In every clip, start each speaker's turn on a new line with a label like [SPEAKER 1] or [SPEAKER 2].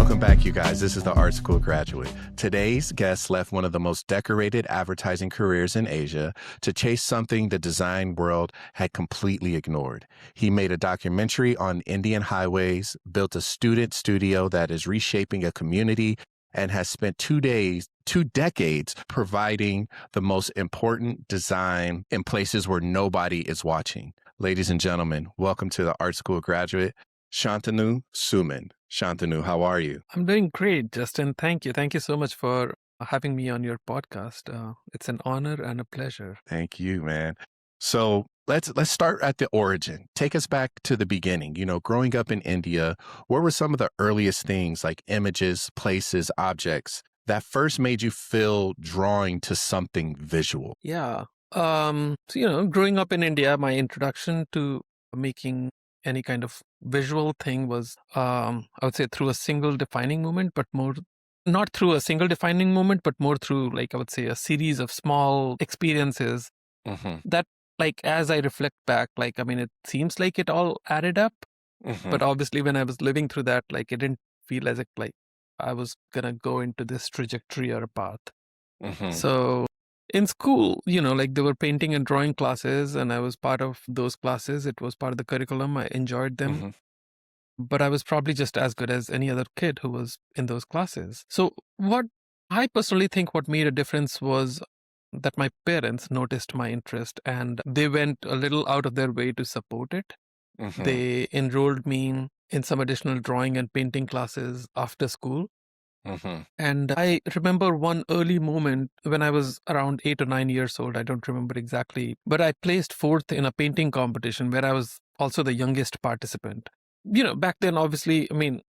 [SPEAKER 1] Welcome back, you guys. This is the Art School Graduate. Today's guest left one of the most decorated advertising careers in Asia to chase something the design world had completely ignored. He made a documentary on Indian highways, built a student studio that is reshaping a community, and has spent 2 decades providing the most important design in places where nobody is watching. Ladies and gentlemen, welcome to the Art School Graduate, Shantanu Suman. Shantanu, how are you?
[SPEAKER 2] I'm doing great, Justin. Thank you. Thank you so much for having me on your podcast. It's an honor and a pleasure.
[SPEAKER 1] Thank you, man. So let's start at the origin. Take us back to the beginning. You know, growing up in India, what were some of the earliest things like images, places, objects that first made you feel drawing to something visual?
[SPEAKER 2] Yeah. Growing up in India, my introduction to making any kind of visual thing was, I would say, through a single defining moment, but more not through a single defining moment, but more through, like, I would say, a series of small experiences that, like, as I reflect back, like, I mean, it seems like it all added up. But obviously, when I was living through that, like, it didn't feel as if, like, I was going to go into this trajectory or a path. So in school, like, there were painting and drawing classes, and I was part of those classes. It was part of the curriculum. I enjoyed them. But I was probably just as good as any other kid who was in those classes. So what I personally think what made a difference was that my parents noticed my interest and they went a little out of their way to support it. They enrolled me in some additional drawing and painting classes after school. And I remember one early moment when I was around 8 or 9 years old. I don't remember exactly, but I placed fourth in a painting competition where I was also the youngest participant. Back then, obviously, I mean,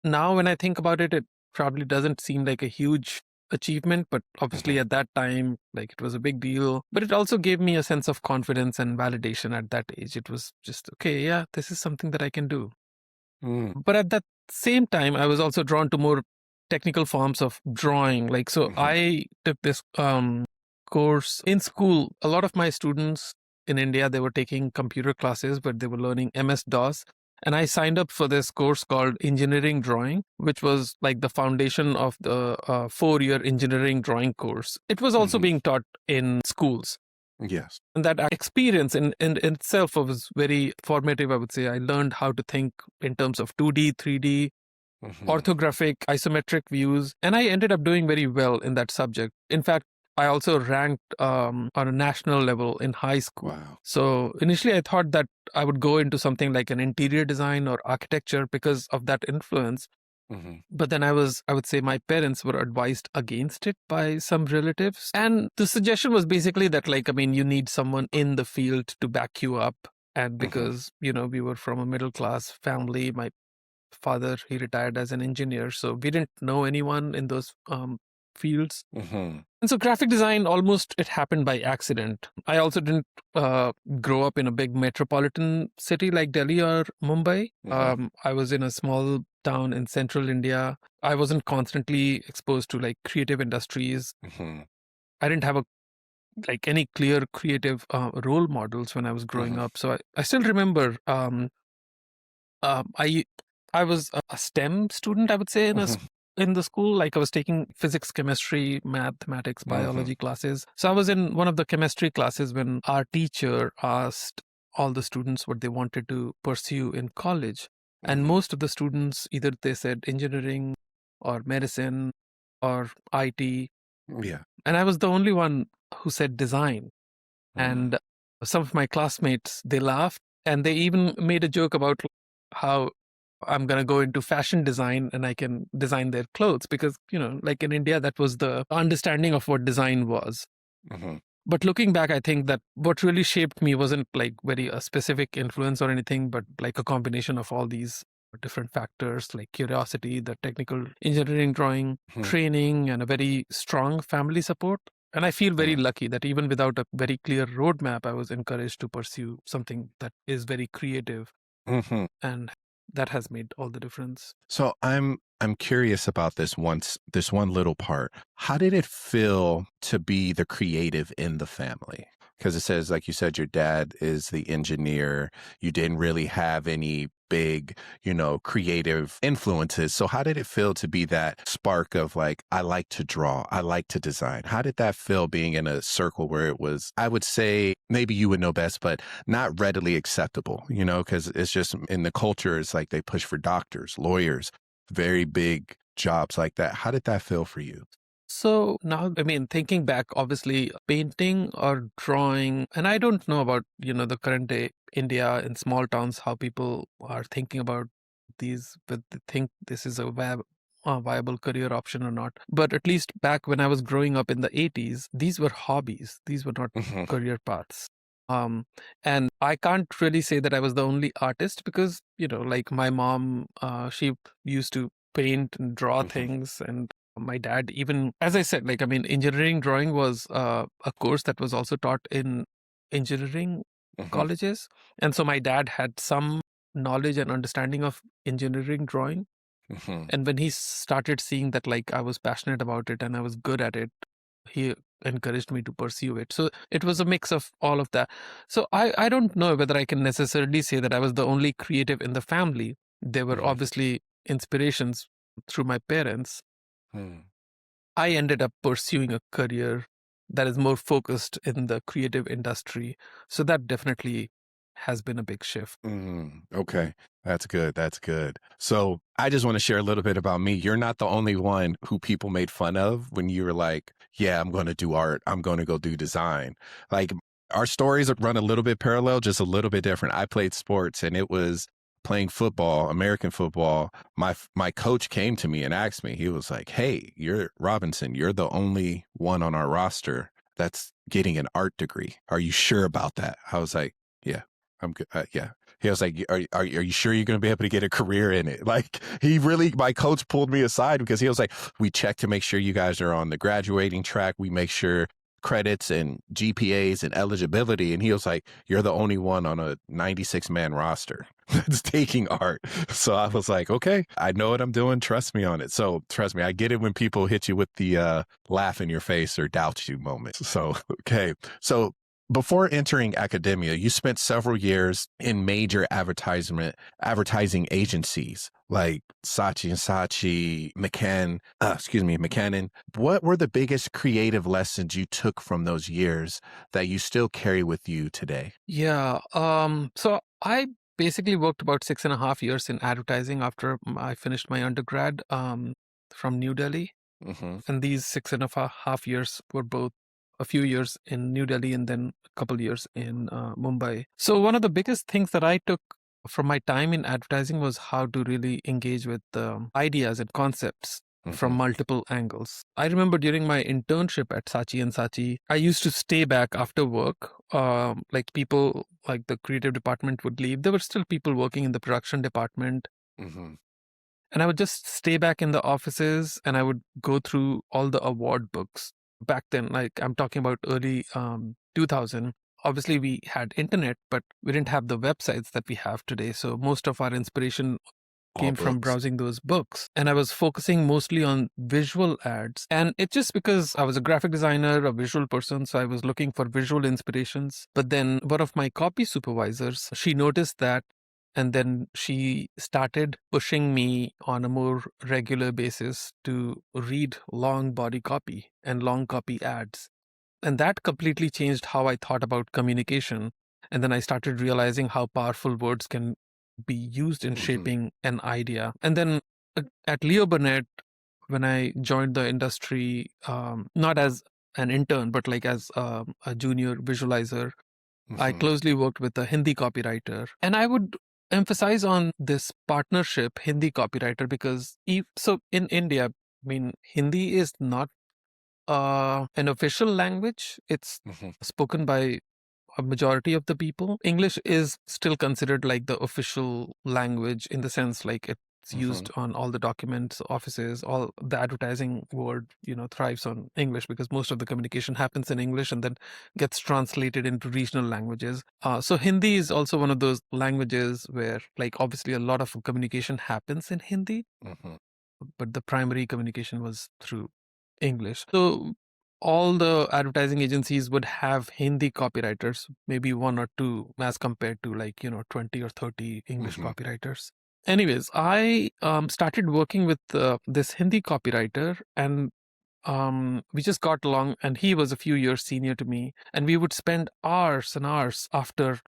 [SPEAKER 2] now when I think about it, it probably doesn't seem like a huge achievement, but obviously at that time, like, it was a big deal. But it also gave me a sense of confidence and validation at that age. It was just, okay, yeah, this is something that I can do. But at that same time, I was also drawn to more technical forms of drawing. Like, so I took this course in school. A lot of my students in India, they were taking computer classes, but they were learning MS-DOS. And I signed up for this course called engineering drawing, which was like the foundation of the 4-year engineering drawing course. It was also being taught in schools.
[SPEAKER 1] Yes.
[SPEAKER 2] And that experience in itself was very formative, I would say. I learned how to think in terms of 2D, 3D, orthographic, isometric views, and I ended up doing very well in that subject. In fact, I also ranked on a national level in high school.
[SPEAKER 1] Wow.
[SPEAKER 2] So initially I thought that I would go into something like an interior design or architecture because of that influence. But then I would say my parents were advised against it by some relatives. And the suggestion was basically that, like, I mean, you need someone in the field to back you up. And because, we were from a middle class family, my father, he retired as an engineer. So we didn't know anyone in those fields. And so graphic design, almost it happened by accident. I also didn't grow up in a big metropolitan city like Delhi or Mumbai. I was in a small town in central India. I wasn't constantly exposed to, like, creative industries. I didn't have any clear creative role models when I was growing up. So I still remember I was a STEM student, I would say, in the school. Like, I was taking physics, chemistry, mathematics, biology classes. So I was in one of the chemistry classes when our teacher asked all the students what they wanted to pursue in college. And most of the students, either they said engineering or medicine or IT.
[SPEAKER 1] Yeah.
[SPEAKER 2] And I was the only one who said design. And some of my classmates, they laughed and they even made a joke about how I'm going to go into fashion design and I can design their clothes because, like in India, that was the understanding of what design was. But looking back, I think that what really shaped me wasn't like very a specific influence or anything, but like a combination of all these different factors like curiosity, the technical engineering drawing, training, and a very strong family support. And I feel very lucky that even without a very clear roadmap, I was encouraged to pursue something that is very creative. And that has made all the difference.
[SPEAKER 1] So I'm curious about this one little part. How did it feel to be the creative in the family? Because it says, like you said, your dad is the engineer. You didn't really have any big, creative influences. So how did it feel to be that spark of like, I like to draw, I like to design? How did that feel being in a circle where it was, I would say, maybe you would know best, but not readily acceptable, because it's just in the culture, it's like they push for doctors, lawyers, very big jobs like that. How did that feel for you?
[SPEAKER 2] So now, I mean, thinking back, obviously painting or drawing, and I don't know about, the current day India in small towns, how people are thinking about these, but they think this is a viable career option or not. But at least back when I was growing up in the 80s, these were hobbies. These were not
[SPEAKER 1] Hmm.
[SPEAKER 2] career paths. Um, and I can't really say that I was the only artist because, like my mom, she used to paint and draw
[SPEAKER 1] Hmm.
[SPEAKER 2] things, and my dad, even as I said, like, I mean, engineering drawing was a course that was also taught in engineering
[SPEAKER 1] Hmm.
[SPEAKER 2] colleges. And so my dad had some knowledge and understanding of engineering drawing.
[SPEAKER 1] Hmm.
[SPEAKER 2] And when he started seeing that, like, I was passionate about it and I was good at it, he encouraged me to pursue it. So it was a mix of all of that. So I don't know whether I can necessarily say that I was the only creative in the family. There were
[SPEAKER 1] Hmm.
[SPEAKER 2] obviously inspirations through my parents.
[SPEAKER 1] Hmm.
[SPEAKER 2] I ended up pursuing a career that is more focused in the creative industry. So that definitely has been a big shift.
[SPEAKER 1] Okay. That's good. That's good. So I just want to share a little bit about me. You're not the only one who people made fun of when you were like, yeah, I'm going to do art. I'm going to go do design. Like our stories run a little bit parallel, just a little bit different. I played sports and it was playing football, American football. My coach came to me and asked me, he was like, hey, you're Robinson. You're the only one on our roster that's getting an art degree. Are you sure about that? I was like, yeah. I'm good. Yeah. He was like, are you sure you're going to be able to get a career in it? Like, my coach pulled me aside because he was like, we check to make sure you guys are on the graduating track. We make sure credits and GPAs and eligibility. And he was like, you're the only one on a 96-man roster that's taking art. So I was like, okay, I know what I'm doing. Trust me on it. So trust me, I get it when people hit you with the laugh in your face or doubt you moments. So, okay. So before entering academia, you spent several years in major advertising agencies like Saatchi and Saatchi, McCann. What were the biggest creative lessons you took from those years that you still carry with you today?
[SPEAKER 2] Yeah. So I basically worked about 6.5 years in advertising after I finished my undergrad from New Delhi.
[SPEAKER 1] Hmm.
[SPEAKER 2] And these 6.5 years were both a few years in New Delhi and then a couple years in Mumbai. So one of the biggest things that I took from my time in advertising was how to really engage with ideas and concepts from
[SPEAKER 1] Hmm.
[SPEAKER 2] multiple angles. I remember during my internship at Saatchi and Saatchi, I used to stay back after work. Like people, like the creative department would leave. There were still people working in the production department,
[SPEAKER 1] Hmm.
[SPEAKER 2] and I would just stay back in the offices and I would go through all the award books. Back then, like I'm talking about early 2000. Obviously, we had internet, but we didn't have the websites that we have today. So most of our inspiration
[SPEAKER 1] All
[SPEAKER 2] came from
[SPEAKER 1] books.
[SPEAKER 2] browsing those books. And I was focusing mostly on visual ads. And it's just because I was a graphic designer, a visual person. So I was looking for visual inspirations. But then one of my copy supervisors, she noticed that. And then she started pushing me on a more regular basis to read long body copy and long copy ads. And that completely changed how I thought about communication. And then I started realizing how powerful words can be used in
[SPEAKER 1] Hmm.
[SPEAKER 2] shaping an idea. And then at Leo Burnett, when I joined the industry, not as an intern, but like as a junior visualizer, I
[SPEAKER 1] Hmm.
[SPEAKER 2] closely worked with a Hindi copywriter. And I would emphasize on this partnership, Hindi copywriter, because so in India, I mean, Hindi is not an official language. It's
[SPEAKER 1] Hmm.
[SPEAKER 2] spoken by a majority of the people. English is still considered like the official language in the sense like it's
[SPEAKER 1] Hmm.
[SPEAKER 2] used on all the documents, offices, all the advertising world, thrives on English because most of the communication happens in English and then gets translated into regional languages. So Hindi is also one of those languages where like obviously a lot of communication happens in Hindi,
[SPEAKER 1] Hmm.
[SPEAKER 2] but the primary communication was through English. So all the advertising agencies would have Hindi copywriters, maybe one or two, as compared to 20 or 30 English
[SPEAKER 1] Hmm.
[SPEAKER 2] copywriters. Anyways, I started working with this Hindi copywriter, and we just got along, and he was a few years senior to me, and we would spend hours and hours after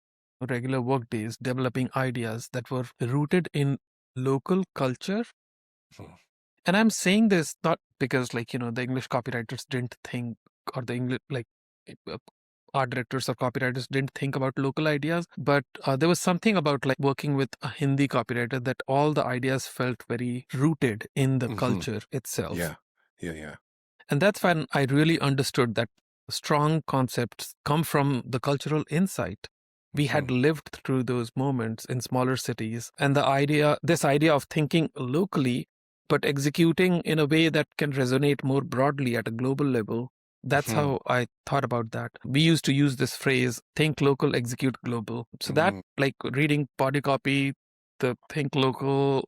[SPEAKER 2] regular work days developing ideas that were rooted in local culture. And I'm saying this not because the English copywriters didn't think, or the English uh, art directors or copywriters didn't think about local ideas, but there was something about working with a Hindi copywriter that all the ideas felt very rooted in the
[SPEAKER 1] Hmm.
[SPEAKER 2] culture itself.
[SPEAKER 1] Yeah. Yeah. Yeah.
[SPEAKER 2] And that's when I really understood that strong concepts come from the cultural insight. We
[SPEAKER 1] Hmm.
[SPEAKER 2] had lived through those moments in smaller cities, and this idea of thinking locally, but executing in a way that can resonate more broadly at a global level. That's
[SPEAKER 1] Hmm.
[SPEAKER 2] how I thought about that. We used to use this phrase, think local, execute global. So that,
[SPEAKER 1] Hmm.
[SPEAKER 2] like reading body copy, the think local,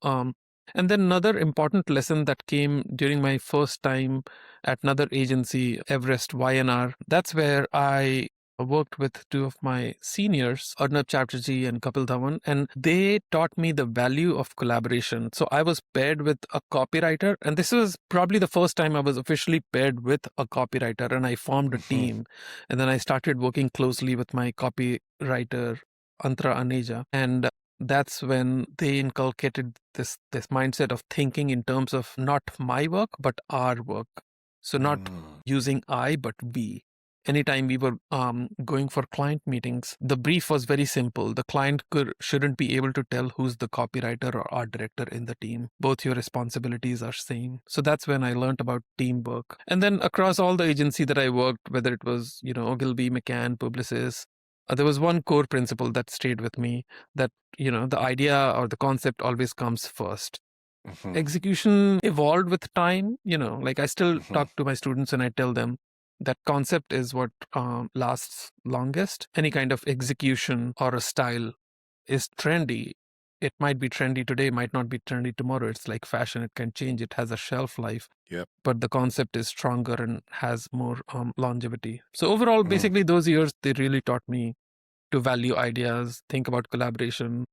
[SPEAKER 2] and then another important lesson that came during my first time at another agency, Everest YNR. That's where I worked with two of my seniors, Arnab Chatterjee and Kapil Dhawan, and they taught me the value of collaboration. So I was paired with a copywriter, and this was probably the first time I was officially paired with a copywriter, and I formed a
[SPEAKER 1] Hmm.
[SPEAKER 2] team. And then I started working closely with my copywriter, Antra Aneja, and that's when they inculcated this mindset of thinking in terms of not my work but our work. So not
[SPEAKER 1] Hmm.
[SPEAKER 2] using I but we. Anytime we were going for client meetings, the brief was very simple. The client shouldn't be able to tell who's the copywriter or art director in the team. Both your responsibilities are same. So that's when I learned about teamwork. And then across all the agency that I worked, whether it was Ogilvy, McCann, Publicis, there was one core principle that stayed with me, that the idea or the concept always comes first.
[SPEAKER 1] Hmm.
[SPEAKER 2] Execution evolved with time. I still
[SPEAKER 1] Hmm.
[SPEAKER 2] talk to my students and I tell them that concept is what lasts longest. Any kind of execution or a style is trendy. It might be trendy today, might not be trendy tomorrow. It's like fashion, it can change, it has a shelf life.
[SPEAKER 1] Yep.
[SPEAKER 2] But the concept is stronger and has more longevity. So overall,
[SPEAKER 1] Mm.
[SPEAKER 2] basically those years, they really taught me to value ideas, think about collaboration,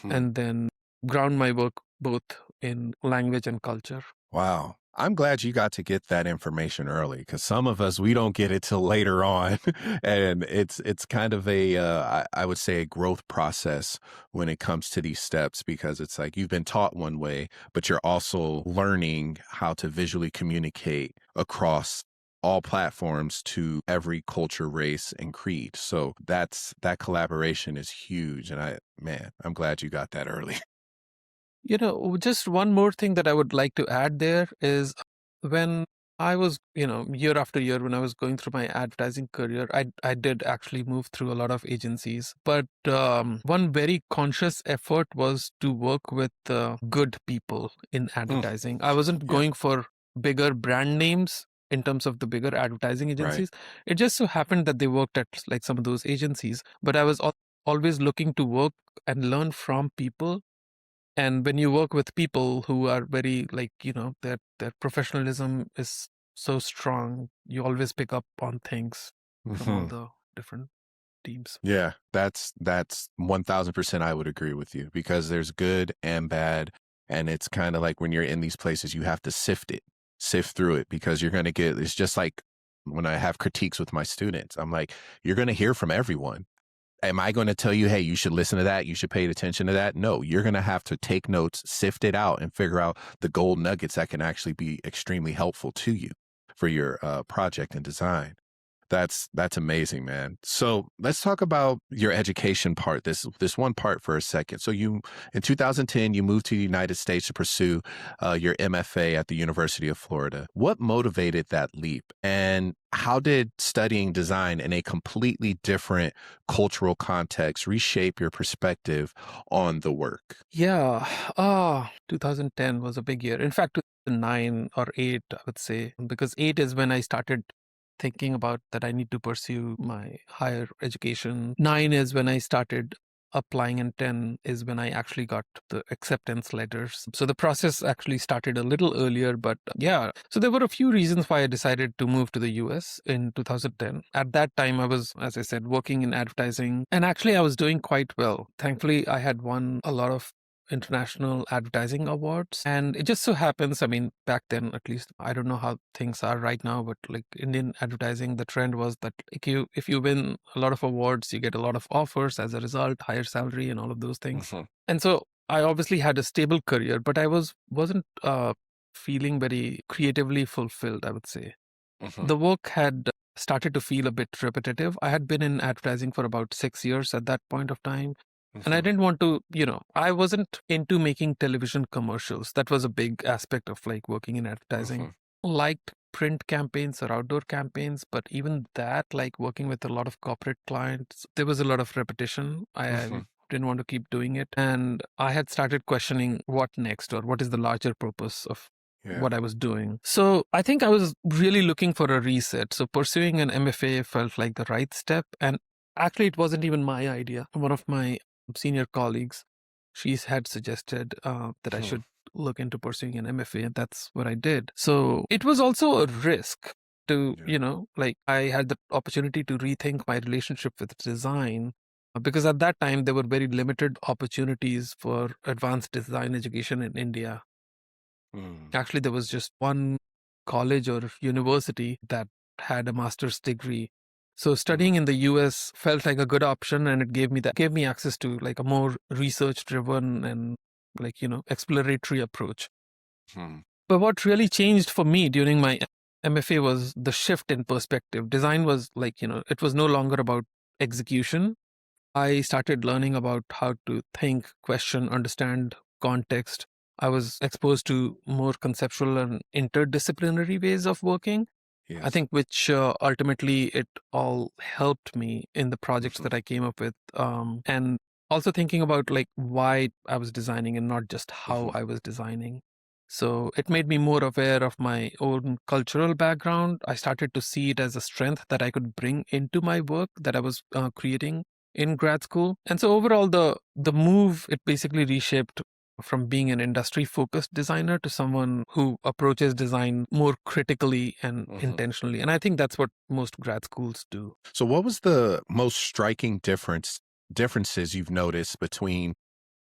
[SPEAKER 1] Hmm.
[SPEAKER 2] and then ground my work both in language and culture.
[SPEAKER 1] Wow. I'm glad you got to get that information early, because some of us, we don't get it till later on. And it's kind of I would say a growth process when it comes to these steps, because it's like you've been taught one way, but you're also learning how to visually communicate across all platforms to every culture, race, and creed. So that collaboration is huge. And I'm glad you got that early.
[SPEAKER 2] Just one more thing that I would like to add there is, when I was, year after year, when I was going through my advertising career, I did actually move through a lot of agencies. But one very conscious effort was to work with good people in
[SPEAKER 1] Mm.
[SPEAKER 2] advertising. I wasn't
[SPEAKER 1] Yeah.
[SPEAKER 2] going for bigger brand names in terms of the bigger advertising
[SPEAKER 1] Right.
[SPEAKER 2] agencies. It just so happened that they worked at like some of those agencies, but I was always looking to work and learn from people. And when you work with people who are very their professionalism is so strong, you always pick up on things from all
[SPEAKER 1] Hmm.
[SPEAKER 2] the different teams.
[SPEAKER 1] Yeah, that's 1000% I would agree with you, because there's good and bad, and it's kind of like when you're in these places you have to sift through it, because you're going to get, it's just like when I have critiques with my students. I'm like, you're going to hear from everyone. Am I going to tell you, hey, you should listen to that, you should pay attention to that? No, you're going to have to take notes, sift it out, and figure out the gold nuggets that can actually be extremely helpful to you for your project and design. That's amazing, man. So let's talk about your education part. This one part for a second. So you, in 2010, you moved to the United States to pursue your MFA at the University of Florida. What motivated that leap, and how did studying design in a completely different cultural context reshape your perspective on the work?
[SPEAKER 2] Yeah. 2010 was a big year. In fact, 2009 or 8, I would say, because 8 is when I started thinking about that I need to pursue my higher education. 9 is when I started applying in 10 is when I actually got the acceptance letters. So the process actually started a little earlier, but yeah. So there were a few reasons why I decided to move to the US in 2010. At that time, I was, as I said, working in advertising, and actually I was doing quite well. Thankfully, I had won a lot of international advertising awards, and it just so happens, I mean, back then at least, I don't know how things are right now, but like Indian advertising, the trend was that if you win a lot of awards, you get a lot of offers as a result, higher salary and all of those things.
[SPEAKER 1] Mhm.
[SPEAKER 2] And so I obviously had a stable career, but I wasn't feeling very creatively fulfilled, I would say.
[SPEAKER 1] Mhm.
[SPEAKER 2] The work had started to feel a bit repetitive. I had been in advertising for about 6 years at that point of time. And I
[SPEAKER 1] Mhm.
[SPEAKER 2] didn't want to, I wasn't into making television commercials. That was a big aspect of like working in advertising.
[SPEAKER 1] Mhm.
[SPEAKER 2] Liked print campaigns or outdoor campaigns, but even that, like working with a lot of corporate clients, there was a lot of repetition. I
[SPEAKER 1] Mhm.
[SPEAKER 2] didn't want to keep doing it. And I had started questioning what next or what is the larger purpose of
[SPEAKER 1] Yeah.
[SPEAKER 2] what I was doing. So I think I was really looking for a reset. So pursuing an MFA felt like the right step. And actually, it wasn't even my idea. One of my senior colleagues, she had suggested that I
[SPEAKER 1] Mhm.
[SPEAKER 2] should look into pursuing an MFA, and that's what I did. So it was also a risk to,
[SPEAKER 1] Yeah.
[SPEAKER 2] like I had the opportunity to rethink my relationship with design because at that time there were very limited opportunities for advanced design education in India.
[SPEAKER 1] Mm.
[SPEAKER 2] Actually, there was just one college or university that had a master's degree. So
[SPEAKER 1] Mm.
[SPEAKER 2] studying in the US felt like a good option, and it gave me access to like a more research driven and like, exploratory approach.
[SPEAKER 1] Mhm.
[SPEAKER 2] But what really changed for me during my MFA was the shift in perspective. Design was like, it was no longer about execution. I started learning about how to think, question, understand context. I was exposed to more conceptual and interdisciplinary ways of working. I
[SPEAKER 1] Yes.
[SPEAKER 2] think which ultimately it all helped me in the projects
[SPEAKER 1] Mhm.
[SPEAKER 2] that I came up with. And also thinking about like why I was designing and not just how
[SPEAKER 1] Mhm.
[SPEAKER 2] I was designing. So it made me more aware of my own cultural background. I started to see it as a strength that I could bring into my work that I was creating in grad school. And so overall, the move, it basically reshaped from being an industry focused designer to someone who approaches design more critically and
[SPEAKER 1] Mhm.
[SPEAKER 2] intentionally. And I think that's what most grad schools do.
[SPEAKER 1] So what was the most striking differences you've noticed between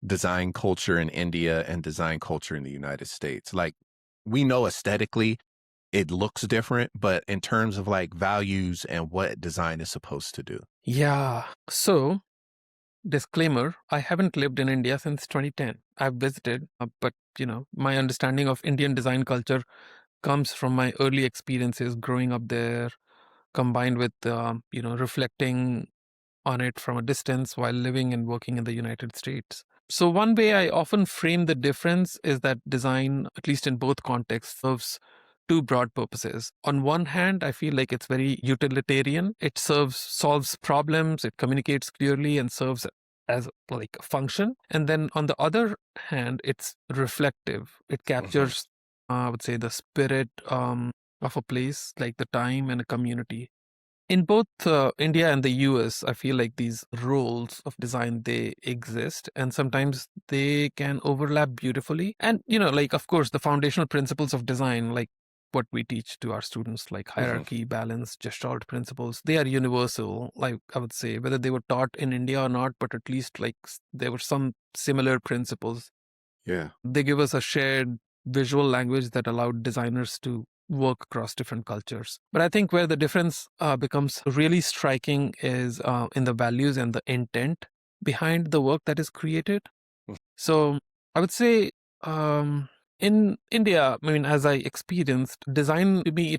[SPEAKER 1] design culture in India and design culture in the United States? Like we know aesthetically it looks different, but in terms of like values and what design is supposed to do.
[SPEAKER 2] Yeah. So, disclaimer, I haven't lived in India since 2010. I've visited, but my understanding of Indian design culture comes from my early experiences growing up there, combined with reflecting on it from a distance while living and working in the United States. So, one way I often frame the difference is that design, at least in both contexts, serves two broad purposes. On one hand, I feel like it's very utilitarian. It solves problems, it communicates clearly, and serves as like a function. And then on the other hand, it's reflective. It
[SPEAKER 1] Mhm.
[SPEAKER 2] captures, I would say, the spirit of a place, like the time and a community. In both India and the US, I feel like these roles of design, they exist and sometimes they can overlap beautifully. And, like, of course, the foundational principles of design, like what we teach to our students, like
[SPEAKER 1] Mhm.
[SPEAKER 2] hierarchy, balance, gestalt principles, they are universal. Like I would say, whether they were taught in India or not, but at least like there were some similar principles.
[SPEAKER 1] Yeah.
[SPEAKER 2] They give us a shared visual language that allowed designers to work across different cultures. But I think where the difference becomes really striking is in the values and the intent behind the work that is created.
[SPEAKER 1] Mm.
[SPEAKER 2] So I would say in India, I mean, as I experienced design to me,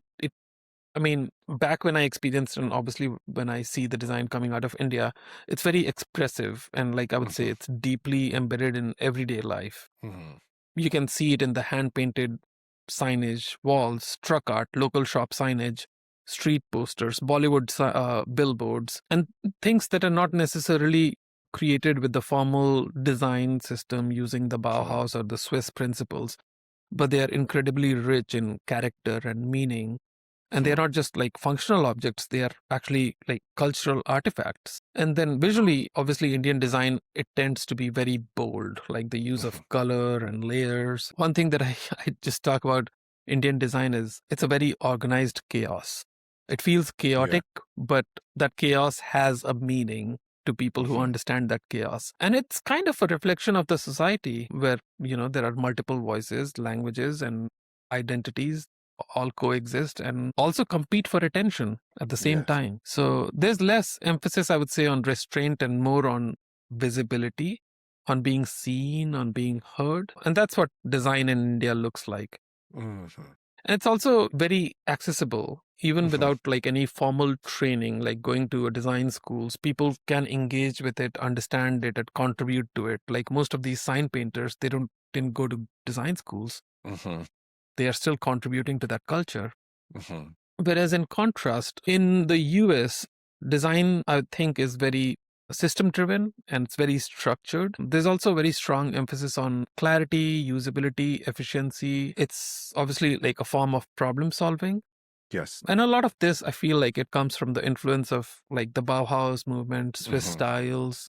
[SPEAKER 2] I mean, back when I experienced, and obviously when I see the design coming out of India, it's very expressive. And like I would say,
[SPEAKER 1] Mhm.
[SPEAKER 2] it's deeply embedded in everyday life.
[SPEAKER 1] Mhm.
[SPEAKER 2] You can see it in the hand painted signage, walls, truck art, local shop signage, street posters, Bollywood billboards, and things that are not necessarily created with the formal design system using the
[SPEAKER 1] Mhm.
[SPEAKER 2] Bauhaus or the Swiss principles, but they are incredibly rich in character and meaning. And they're not just like functional objects, they are actually like cultural artifacts. And then visually, obviously, Indian design, it tends to be very bold, like the use of color and layers. One thing that I just talk about Indian design is it's a very organized chaos. It feels
[SPEAKER 1] Yeah.
[SPEAKER 2] chaotic, but that chaos has a meaning to people who understand that chaos. And it's kind of a reflection of the society where, there are multiple voices, languages, and identities all coexist and also compete for attention at the same
[SPEAKER 1] Yes.
[SPEAKER 2] time. So there's less emphasis, I would say, on restraint and more on visibility, on being seen, on being heard. And that's what design in India looks like.
[SPEAKER 1] Mhm.
[SPEAKER 2] And it's also very accessible, even without like any formal training, like going to a design schools. People can engage with it, understand it, and contribute to it. Like most of these sign painters, didn't go to design schools.
[SPEAKER 1] Mhm.
[SPEAKER 2] They are still contributing to that culture.
[SPEAKER 1] Mhm.
[SPEAKER 2] Whereas in contrast, in the US, design, I think, is very system driven and it's very structured. There's also a very strong emphasis on clarity, usability, efficiency. It's obviously like a form of problem solving.
[SPEAKER 1] Yes.
[SPEAKER 2] And a lot of this, I feel like it comes from the influence of like the Bauhaus movement, Swiss styles,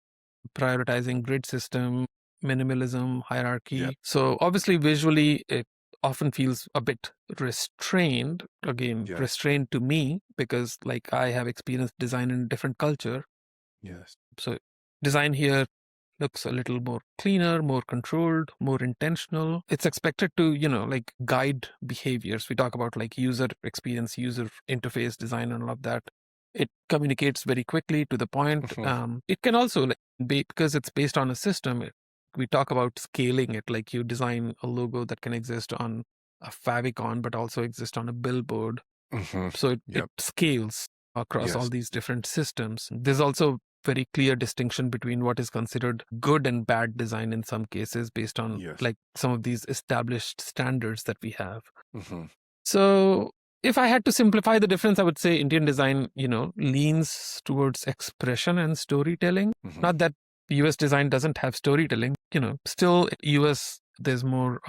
[SPEAKER 2] prioritizing grid system, minimalism,
[SPEAKER 1] Yeah.
[SPEAKER 2] hierarchy. So obviously visually it often feels a bit restrained. Again,
[SPEAKER 1] Yes.
[SPEAKER 2] restrained to me because like I have experienced design in a different culture.
[SPEAKER 1] Yes.
[SPEAKER 2] So design here looks a little more cleaner, more controlled, more intentional. It's expected to, like guide behaviors. We talk about like user experience, user interface design, and all of that. It communicates very quickly to the point. It can also, like, because it's based on a system, we talk about scaling it. Like you design a logo that can exist on a favicon, but also exist on a billboard. So it
[SPEAKER 1] Yep.
[SPEAKER 2] scales across all
[SPEAKER 1] Yes.
[SPEAKER 2] these different systems. There's also very clear distinction between what is considered good and bad design in some cases based on
[SPEAKER 1] Yes.
[SPEAKER 2] like some of these established standards that we have.
[SPEAKER 1] Mhm.
[SPEAKER 2] So if I had to simplify the difference, I would say Indian design, leans towards expression and storytelling. Not that US design doesn't have storytelling, still US, there's more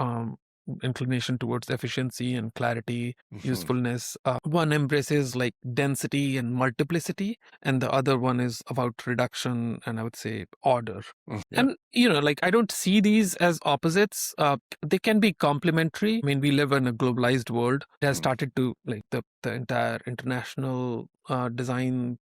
[SPEAKER 2] inclination towards efficiency and clarity, usefulness. One embraces like density and multiplicity, and the other one is about reduction and I would say order.
[SPEAKER 1] Yeah.
[SPEAKER 2] And, like I don't see these as opposites. They can be complementary. I mean, we live in a globalized world. It has started to like the entire international design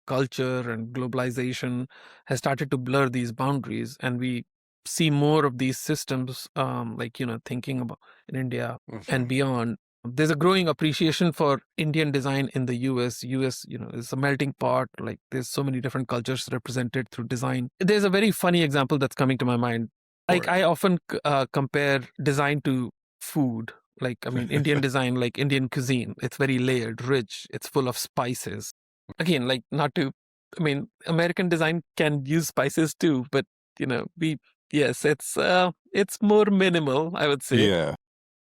[SPEAKER 2] culture and globalization has started to blur these boundaries. And we see more of these systems, like, thinking about in India and beyond. There's a growing appreciation for Indian design in the US. US, is a melting pot. Like there's so many different cultures represented through design. There's a very funny example that's coming to my mind. Like I often compare design to food. Like, I mean, Indian design, like Indian cuisine, it's very layered, rich, it's full of spices. Again, like not to, I mean, American design can use spices too, but yes, it's more minimal, I would say.
[SPEAKER 1] Yeah.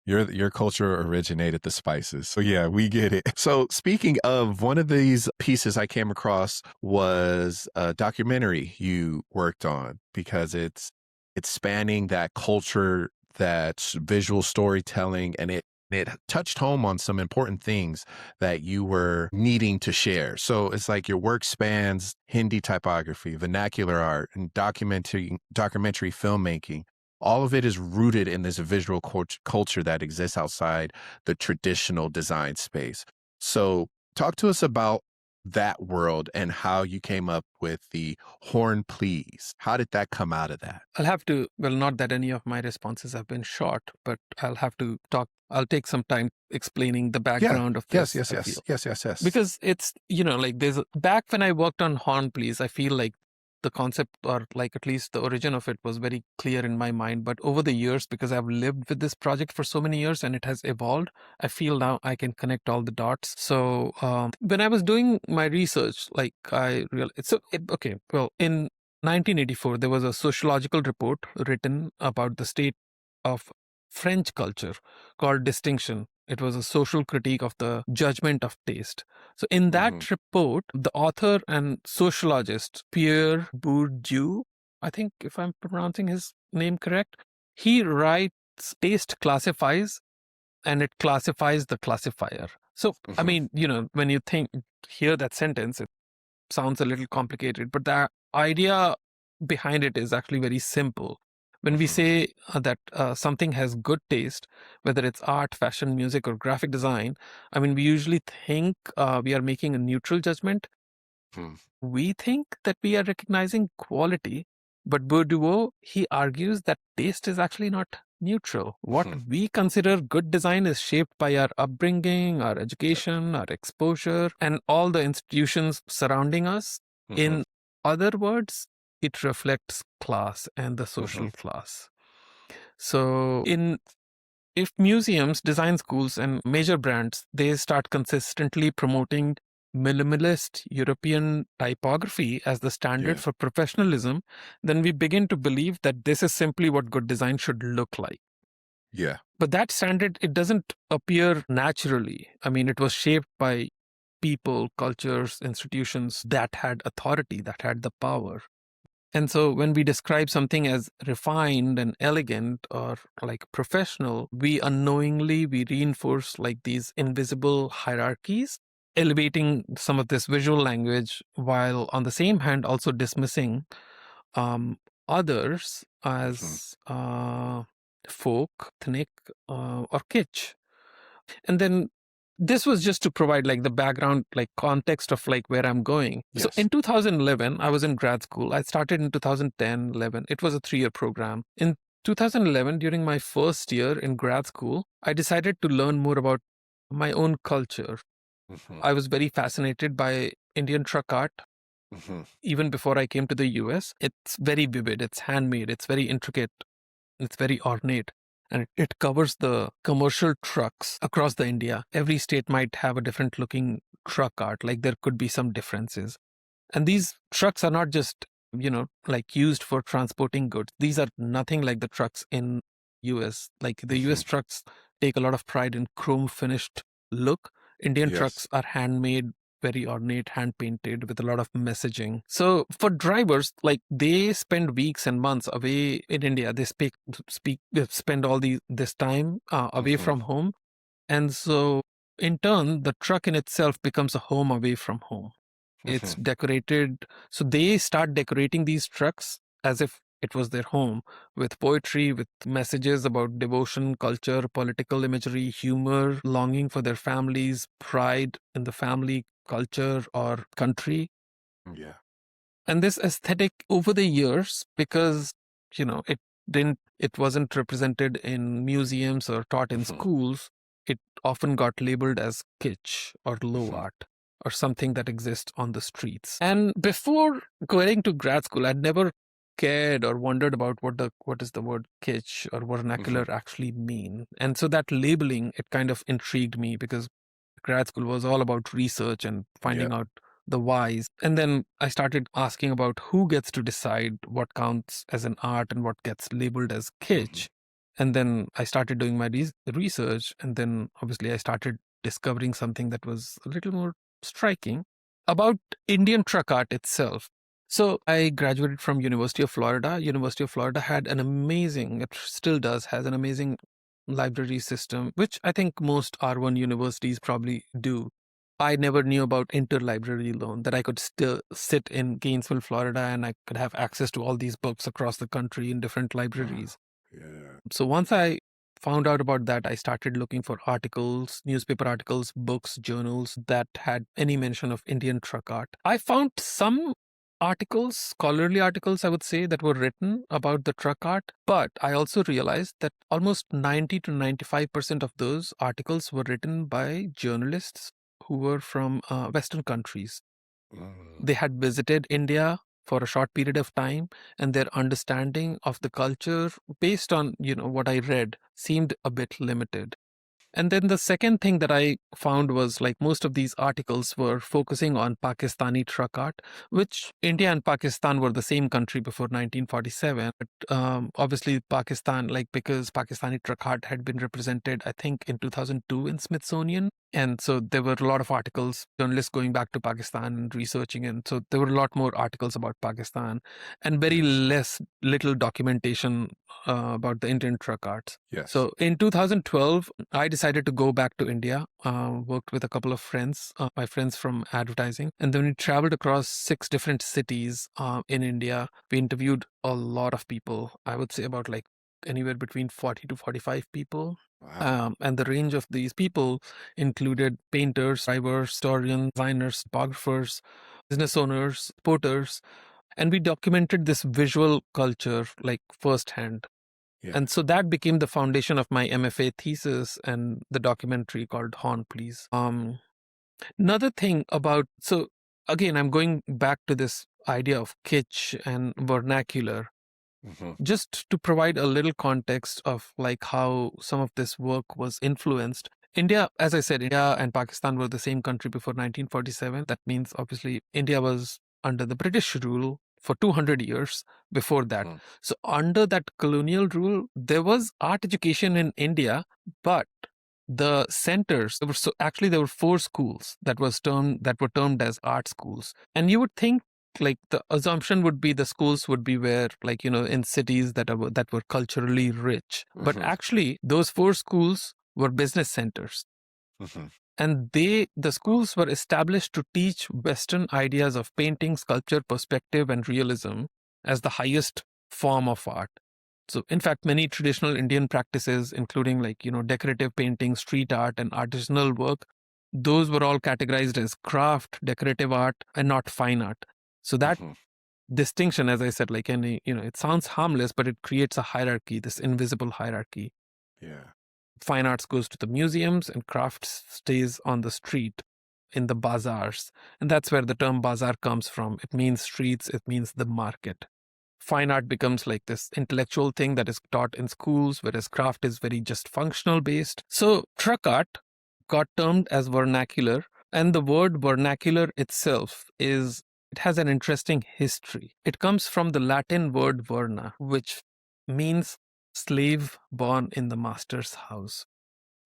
[SPEAKER 1] Your culture originated the spices. So yeah, we get it. So speaking of, one of these pieces I came across was a documentary you worked on because it's spanning that culture, that visual storytelling, and it touched home on some important things that you were needing to share. So it's like your work spans Hindi typography, vernacular art, and documentary filmmaking. All of it is rooted in this visual culture that exists outside the traditional design space. So, talk to us about that world and how you came up with the horn please. How did that come out of that?
[SPEAKER 2] I'll have to, well, not that any of my responses have been short, but I'll have to talk. I'll take some time explaining the
[SPEAKER 1] Yeah.
[SPEAKER 2] background of
[SPEAKER 1] Yes,
[SPEAKER 2] this,
[SPEAKER 1] yes,
[SPEAKER 2] I
[SPEAKER 1] yes.
[SPEAKER 2] feel.
[SPEAKER 1] Yes, yes, yes.
[SPEAKER 2] Because it's, like back when I worked on Horn Please, I feel like the concept or like at least the origin of it was very clear in my mind. But over the years, because I've lived with this project for so many years and it has evolved, I feel now I can connect all the dots. So when I was doing my research, like I realized, okay, well, in 1984, there was a sociological report written about the state of French culture called Distinction. It was a social critique of the judgment of taste. So, in that report, the author and sociologist Pierre Bourdieu, I think if I'm pronouncing his name correct, he writes taste classifies and it classifies the classifier. So, I
[SPEAKER 1] Hmm.
[SPEAKER 2] mean, when you hear that sentence, it sounds a little complicated, but the idea behind it is actually very simple. When we
[SPEAKER 1] Hmm.
[SPEAKER 2] say that something has good taste, whether it's art, fashion, music, or graphic design, I mean, we usually think we are making a neutral judgment.
[SPEAKER 1] Hmm.
[SPEAKER 2] We think that we are recognizing quality, but Bourdieu, he argues that taste is actually not neutral. What
[SPEAKER 1] Hmm.
[SPEAKER 2] we consider good design is shaped by our upbringing, our education, our exposure, and all the institutions surrounding us.
[SPEAKER 1] Hmm.
[SPEAKER 2] In other words, it reflects class and the
[SPEAKER 1] Hmm.
[SPEAKER 2] social class. So, if museums, design schools, and major brands, they start consistently promoting minimalist European typography as the standard
[SPEAKER 1] Yeah.
[SPEAKER 2] for professionalism, then we begin to believe that this is simply what good design should look like.
[SPEAKER 1] Yeah.
[SPEAKER 2] But that standard, it doesn't appear naturally. I mean, it was shaped by people, cultures, institutions that had authority, that had the power. And so when we describe something as refined and elegant or like professional, we unknowingly we reinforce like these invisible hierarchies, elevating some of this visual language while on the same hand also dismissing um, others
[SPEAKER 1] Hmm.
[SPEAKER 2] as folk, ethnic, or kitsch. And then this was just to provide like the background, like context of like where I'm going. So
[SPEAKER 1] Yes.
[SPEAKER 2] in 2011, I was in grad school. I started in 2010, 11. It was a 3-year program. In 2011, during my first year in grad school, I decided to learn more about my own culture.
[SPEAKER 1] Hmm.
[SPEAKER 2] I was very fascinated by Indian truck art.
[SPEAKER 1] Hmm.
[SPEAKER 2] Even before I came to the US, it's very vivid, it's handmade, it's very intricate, it's very ornate, and it covers the commercial trucks across the India. Every state might have a different looking truck art, like there could be some differences. And these trucks are not just, like used for transporting goods. These are nothing like the trucks in US. Like the
[SPEAKER 1] Hmm.
[SPEAKER 2] US trucks take a lot of pride in chrome finished look. Indian
[SPEAKER 1] Yes.
[SPEAKER 2] trucks are handmade, very ornate, hand painted with a lot of messaging. So for drivers, like they spend weeks and months away in India. They spend all this time away
[SPEAKER 1] Hmm.
[SPEAKER 2] from home. And so in turn, the truck in itself becomes a home away from home. It's
[SPEAKER 1] Hmm.
[SPEAKER 2] decorated. So they start decorating these trucks as if it was their home with poetry, with messages about devotion, culture, political imagery, humor, longing for their families, pride in the family, culture, or country.
[SPEAKER 1] Yeah.
[SPEAKER 2] And this aesthetic over the years, because, it wasn't represented in museums or taught in
[SPEAKER 1] Hmm.
[SPEAKER 2] schools, it often got labeled as kitsch or low
[SPEAKER 1] Hmm.
[SPEAKER 2] art or something that exists on the streets. And before going to grad school, I'd never cared or wondered about what does the word kitsch or
[SPEAKER 1] Hmm.
[SPEAKER 2] vernacular actually mean. And so that labeling, it kind of intrigued me because grad school was all about research and
[SPEAKER 1] Yeah.
[SPEAKER 2] finding out the whys. And then I started asking about who gets to decide what counts as an art and what gets labeled as
[SPEAKER 1] Hmm.
[SPEAKER 2] kitsch. And then I started doing my research. And then obviously I started discovering something that was a little more striking about Indian truck art itself. So I graduated from University of Florida. University of Florida had an amazing, it still does, has an amazing library system, which I think most R1 universities probably do. I never knew about interlibrary loan, that I could still sit in Gainesville, Florida, and I could have access to all these books across the country in different
[SPEAKER 1] Oh,
[SPEAKER 2] libraries.
[SPEAKER 1] yeah.
[SPEAKER 2] So once I found out about that, I started looking for articles, newspaper articles, books, journals that had any mention of Indian truck art. I found some articles, scholarly articles, I would say, that were written about the truck art, but I also realized that almost 90 to 95% of those articles were written by journalists who were from Western countries.
[SPEAKER 1] Mm.
[SPEAKER 2] They had visited India for a short period of time, and their understanding of the culture, based on what I read, seemed a bit limited. And then the second thing that I found was like most of these articles were focusing on Pakistani truck art, which India and Pakistan were the same country before 1947. But obviously, Pakistan, like because Pakistani truck art had been represented, I think in 2002 in Smithsonian. And so there were a lot of articles, journalists going back to Pakistan and researching. And so there were a lot more articles about Pakistan and very
[SPEAKER 1] Yes.
[SPEAKER 2] little documentation about the Indian truck arts.
[SPEAKER 1] Yes.
[SPEAKER 2] So in 2012, I decided to go back to India, worked with a couple of friends, my friends from advertising. And then we traveled across 6 different cities in India. We interviewed a lot of people, I would say about like anywhere between 40 to 45 people.
[SPEAKER 1] Wow.
[SPEAKER 2] And the range of these people included painters, drivers, historians, designers, photographers, business owners, porters, and we documented this visual culture like firsthand.
[SPEAKER 1] Yeah.
[SPEAKER 2] And so that became the foundation of my MFA thesis and the documentary called Horn, Please. Another thing about, so again, I'm going back to this idea of kitsch and vernacular. Just to provide a little context of like how some of this work was influenced. India, as I said, India and Pakistan were the same country before 1947. That means obviously India was under the British rule for 200 years before that. So under that colonial rule, there was art education in India, but the centers, there were 4 schools that were termed as art schools. And you would think like the assumption would be the schools would be where like in cities that were culturally rich, but actually those 4 schools were business centers. And the schools were established to teach Western ideas of painting, sculpture, perspective, and realism as the highest form of art. So in fact, many traditional Indian practices, including like decorative painting, street art, and artisanal work, those were all categorized as craft, decorative art, and not fine art. So that distinction, as I said, like any, it sounds harmless, but it creates a hierarchy, this invisible hierarchy.
[SPEAKER 1] Yeah.
[SPEAKER 2] Fine arts goes to the museums and crafts stays on the street in the bazaars. And that's where the term bazaar comes from. It means streets, it means the market. Fine art becomes like this intellectual thing that is taught in schools, whereas craft is very just functional based. So truck art got termed as vernacular, and the word vernacular itself it has an interesting history. It comes from the Latin word verna, which means slave born in the master's house.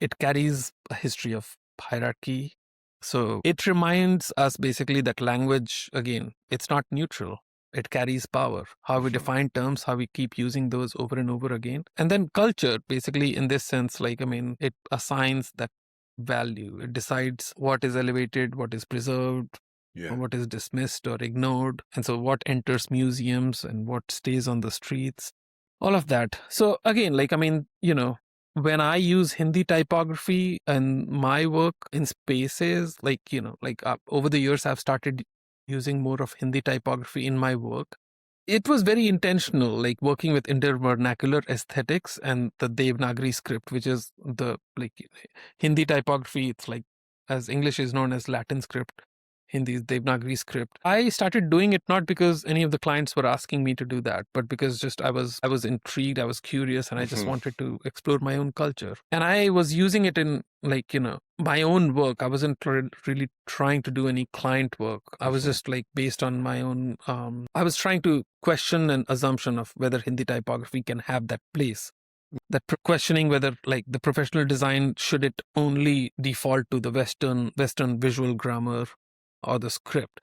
[SPEAKER 2] It carries a history of hierarchy. So it reminds us basically that language, again, it's not neutral. It carries power. How we define terms, how we keep using those over and over again. And then culture, basically, in this sense, like, it assigns that value. It decides what is elevated, what is preserved, what is dismissed or ignored. And so what enters museums and what stays on the streets, all of that. So again, like, when I use Hindi typography in my work in spaces, like, over the years, I've started using more of Hindi typography in my work. It was very intentional, like working with Indian vernacular aesthetics and the Devanagari script, which is the like Hindi typography. It's like, as English is known as Latin script, Hindi is Devanagari script. I started doing it not because any of the clients were asking me to do that, but because just I was intrigued, I was curious, and I just wanted to explore my own culture. And I was using it in like, my own work. I wasn't really trying to do any client work. I was just like based on my own, I was trying to question an assumption of whether Hindi typography can have that place. That questioning whether like the professional design, should it only default to the Western visual grammar or the script.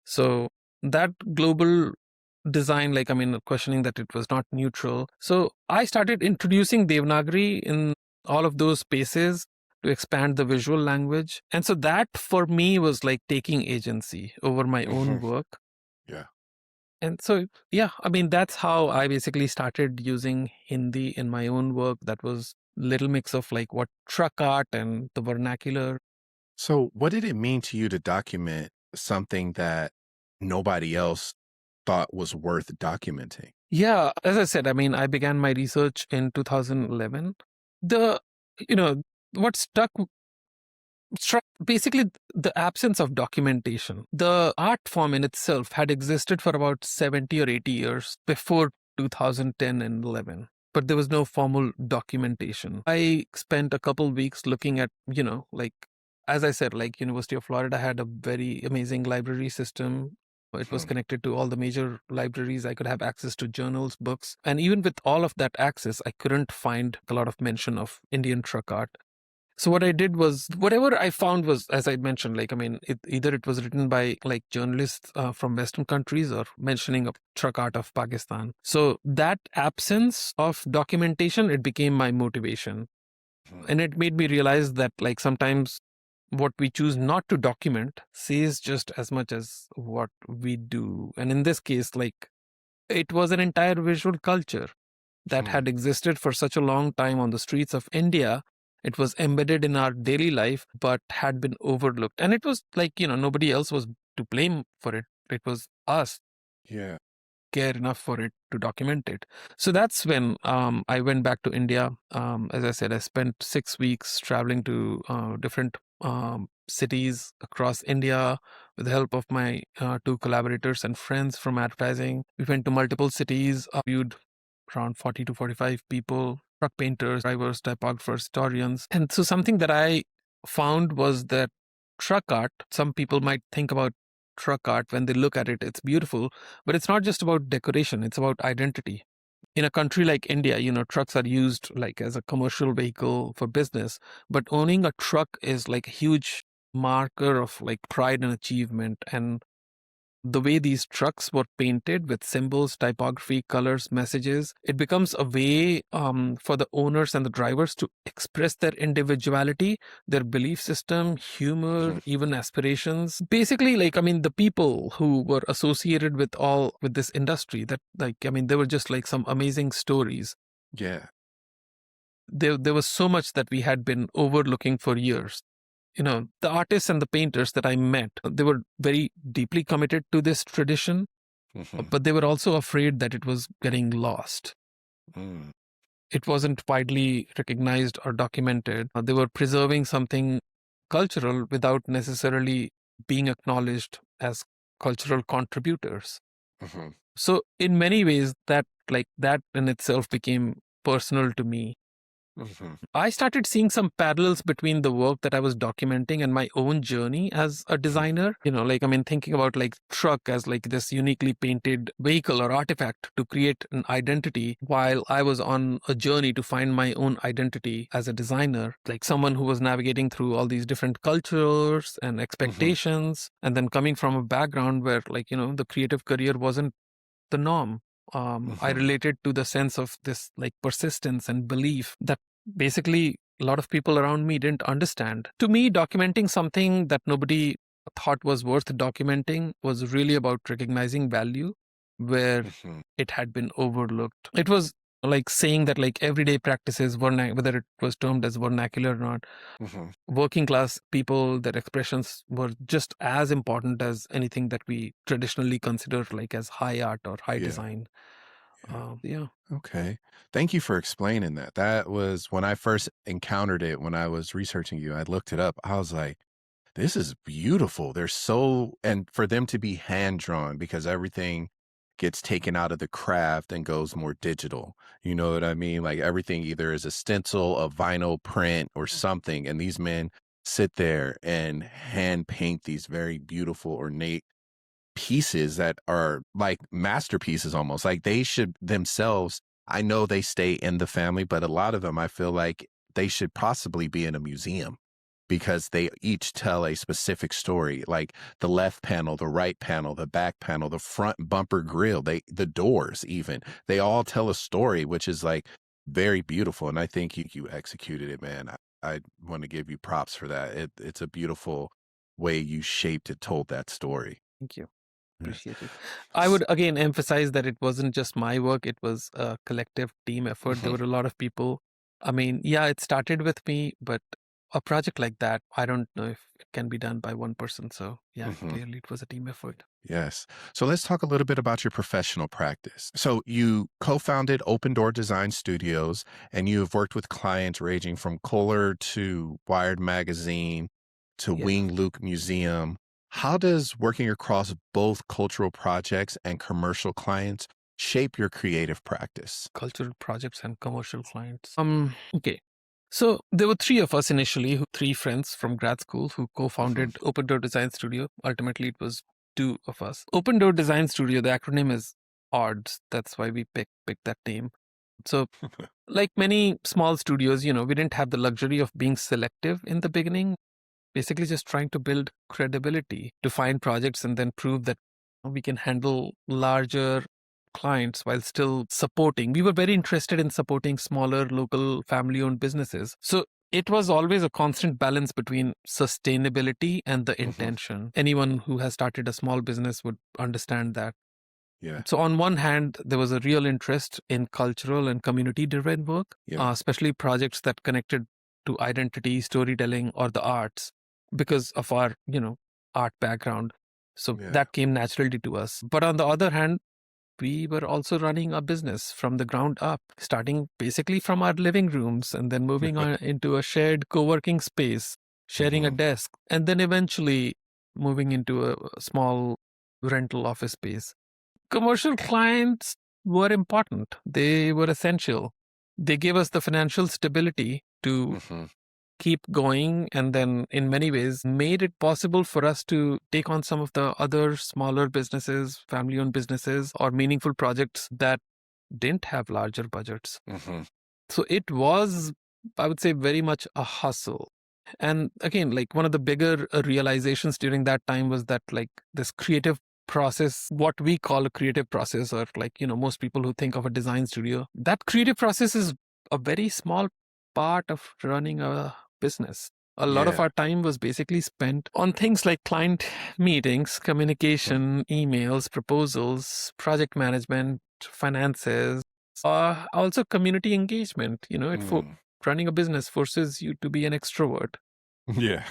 [SPEAKER 2] So that global design, like, questioning that it was not neutral. So I started introducing Devanagari in all of those spaces to expand the visual language. And so that for me was like taking agency over my own work.
[SPEAKER 1] Yeah.
[SPEAKER 2] And so, yeah, that's how I basically started using Hindi in my own work. That was little mix of like what truck art and the vernacular.
[SPEAKER 1] So, what did it mean to you to document something that nobody else thought was worth documenting?
[SPEAKER 2] Yeah, as I said, I began my research in 2011. The, what struck basically the absence of documentation. The art form in itself had existed for about 70 or 80 years before 2010 and 11. But there was no formal documentation. I spent a couple weeks looking at, like, as I said, like University of Florida had a very amazing library system. It was connected to all the major libraries. I could have access to journals, books. And even with all of that access, I couldn't find a lot of mention of Indian truck art. So what I did was whatever I found was, as I mentioned, like, I mean, either it was written by like journalists from Western countries or mentioning a truck art of Pakistan. So that absence of documentation, it became my motivation. And it made me realize that like sometimes what we choose not to document says just as much as what we do. And in this case, like it was an entire visual culture that had existed for such a long time on the streets of India. It was embedded in our daily life, but had been overlooked. And it was like, nobody else was to blame for it. It was us.
[SPEAKER 1] Yeah.
[SPEAKER 2] Care enough for it to document it. So that's when I went back to India. As I said, I spent 6 weeks traveling to different cities across India with the help of my two collaborators and friends from advertising. We went to multiple cities, viewed around 40 to 45 people, truck painters, drivers, typographers, historians. And so something that I found was that truck art, some people might think about truck art when they look at it, it's beautiful, but it's not just about decoration, it's about identity. In a country like India, trucks are used like as a commercial vehicle for business, but owning a truck is like a huge marker of like pride and achievement. And the way these trucks were painted with symbols, typography, colors, messages, it becomes a way for the owners and the drivers to express their individuality, their belief system, humor, even aspirations. Basically, like, I mean, the people who were associated with this industry, that like, I mean, they were just like some amazing stories.
[SPEAKER 1] Yeah.
[SPEAKER 2] There was so much that we had been overlooking for years. The artists and the painters that I met, they were very deeply committed to this tradition, but they were also afraid that it was getting lost. It wasn't widely recognized or documented. They were preserving something cultural without necessarily being acknowledged as cultural contributors. So in many ways, that in itself became personal to me. I started seeing some parallels between the work that I was documenting and my own journey as a designer. Like, I mean, thinking about like truck as like this uniquely painted vehicle or artifact to create an identity, while I was on a journey to find my own identity as a designer, like someone who was navigating through all these different cultures and expectations, and then coming from a background where like, the creative career wasn't the norm. I related to the sense of this like persistence and belief that basically a lot of people around me didn't understand. To me, documenting something that nobody thought was worth documenting was really about recognizing value where it had been overlooked. It was like saying that like everyday practices, whether it was termed as vernacular or not, working class people, their expressions were just as important as anything that we traditionally consider like as high art or high design. Yeah.
[SPEAKER 1] Okay. Thank you for explaining that. That was when I first encountered it, when I was researching you, I looked it up. I was like, this is beautiful. They're so, and for them to be hand drawn because everything gets taken out of the craft and goes more digital. You know what I mean? Like everything either is a stencil, a vinyl print, or something. And these men sit there and hand paint these very beautiful, ornate pieces that are like masterpieces almost. Like they should themselves, I know they stay in the family, but a lot of them, I feel like they should possibly be in a museum because they each tell a specific story, like the left panel, the right panel, the back panel, the front bumper grill, the doors even, they all tell a story, which is like very beautiful. And I think you executed it, man. I want to give you props for that. It's a beautiful way you shaped it, told that story.
[SPEAKER 2] Thank you.
[SPEAKER 1] Yeah.
[SPEAKER 2] Appreciate it. I would again emphasize that it wasn't just my work, it was a collective team effort. There were a lot of people. I mean, yeah, it started with me, but a project like that, I don't know if it can be done by one person. So yeah, clearly it was a team effort.
[SPEAKER 1] Yes. So let's talk a little bit about your professional practice. So you co-founded Open Door Design Studios, and you have worked with clients ranging from Kohler to Wired Magazine to
[SPEAKER 2] Yes.
[SPEAKER 1] Wing Luke Museum. How does working across both cultural projects and commercial clients shape your creative practice?
[SPEAKER 2] Cultural projects and commercial clients. Okay. So there were three of us initially, three friends from grad school who co-founded Open Door Design Studio. Ultimately, it was two of us. Open Door Design Studio, the acronym is ODDS. That's why we picked that name. So like many small studios, we didn't have the luxury of being selective in the beginning, basically just trying to build credibility to find projects and then prove that we can handle larger clients while still supporting. We were very interested in supporting smaller local family owned businesses. So it was always a constant balance between sustainability and the intention. Anyone who has started a small business would understand that.
[SPEAKER 1] Yeah.
[SPEAKER 2] So on one hand, there was a real interest in cultural and community-driven work,
[SPEAKER 1] Yeah.
[SPEAKER 2] especially projects that connected to identity, storytelling, or the arts because of our, art background. So
[SPEAKER 1] Yeah.
[SPEAKER 2] that came naturally to us. But on the other hand, we were also running a business from the ground up, starting basically from our living rooms and then moving on into a shared co-working space, sharing a desk, and then eventually moving into a small rental office space. Commercial clients were important. They were essential. They gave us the financial stability to keep going, and then in many ways made it possible for us to take on some of the other smaller businesses, family owned businesses, or meaningful projects that didn't have larger budgets. So it was, I would say, very much a hustle. And again, like one of the bigger realizations during that time was that like this creative process, what we call a creative process, or like, most people who think of a design studio, that creative process is a very small part of running a business. A lot of our time was basically spent on things like client meetings, communication, emails, proposals, project management, finances, also community engagement. Running a business forces you to be an extrovert.
[SPEAKER 1] Yeah.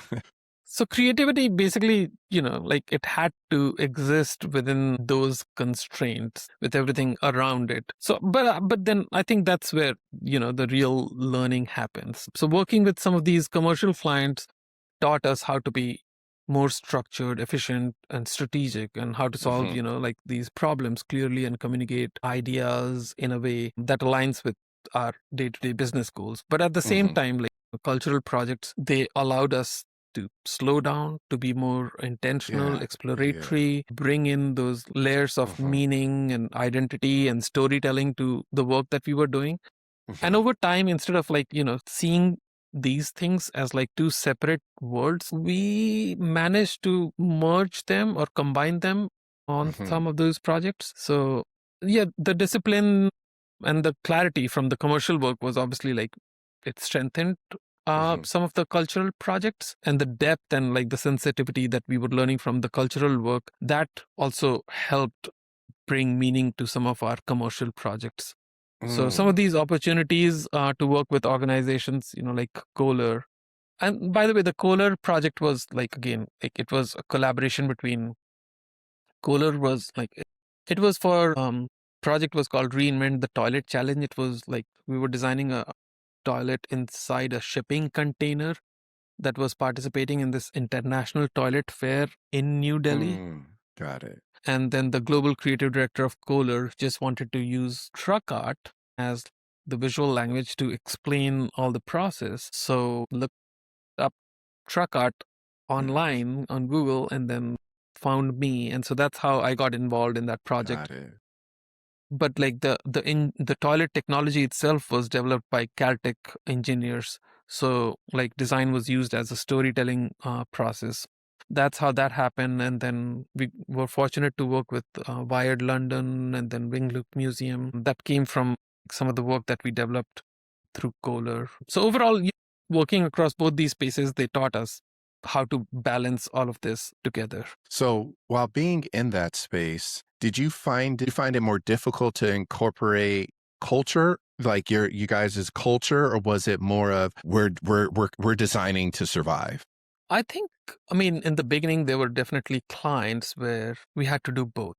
[SPEAKER 2] So creativity basically, like it had to exist within those constraints with everything around it. So, but then I think that's where, the real learning happens. So working with some of these commercial clients taught us how to be more structured, efficient, and strategic, and how to solve, like these problems clearly and communicate ideas in a way that aligns with our day-to-day business goals. But at the same time, like cultural projects, they allowed us to slow down, to be more intentional, exploratory, bring in those layers of meaning and identity and storytelling to the work that we were doing. And over time, instead of like, seeing these things as like two separate worlds, we managed to merge them or combine them on some of those projects. So yeah, the discipline and the clarity from the commercial work was obviously like it strengthened some of the cultural projects, and the depth and like the sensitivity that we were learning from the cultural work, that also helped bring meaning to some of our commercial projects. So some of these opportunities to work with organizations, like Kohler. And by the way, the Kohler project was like, again, like it was a collaboration between Kohler was like, it was for, project was called Reinvent the Toilet Challenge. It was like, we were designing a toilet inside a shipping container that was participating in this international toilet fair in New Delhi.
[SPEAKER 1] Got it.
[SPEAKER 2] And then the global creative director of Kohler just wanted to use truck art as the visual language to explain all the process. So looked up truck art online on Google and then found me. And so that's how I got involved in that project.
[SPEAKER 1] Got it.
[SPEAKER 2] But like the toilet technology itself was developed by Caltech engineers. So like design was used as a storytelling process. That's how that happened. And then we were fortunate to work with Wired London and then Wing Loop Museum. That came from some of the work that we developed through Kohler. So overall, working across both these spaces, they taught us how to balance all of this together.
[SPEAKER 1] So while being in that space, did you find it more difficult to incorporate culture, like you guys' culture, or was it more of we're designing to survive?
[SPEAKER 2] I think, in the beginning, there were definitely clients where we had to do both.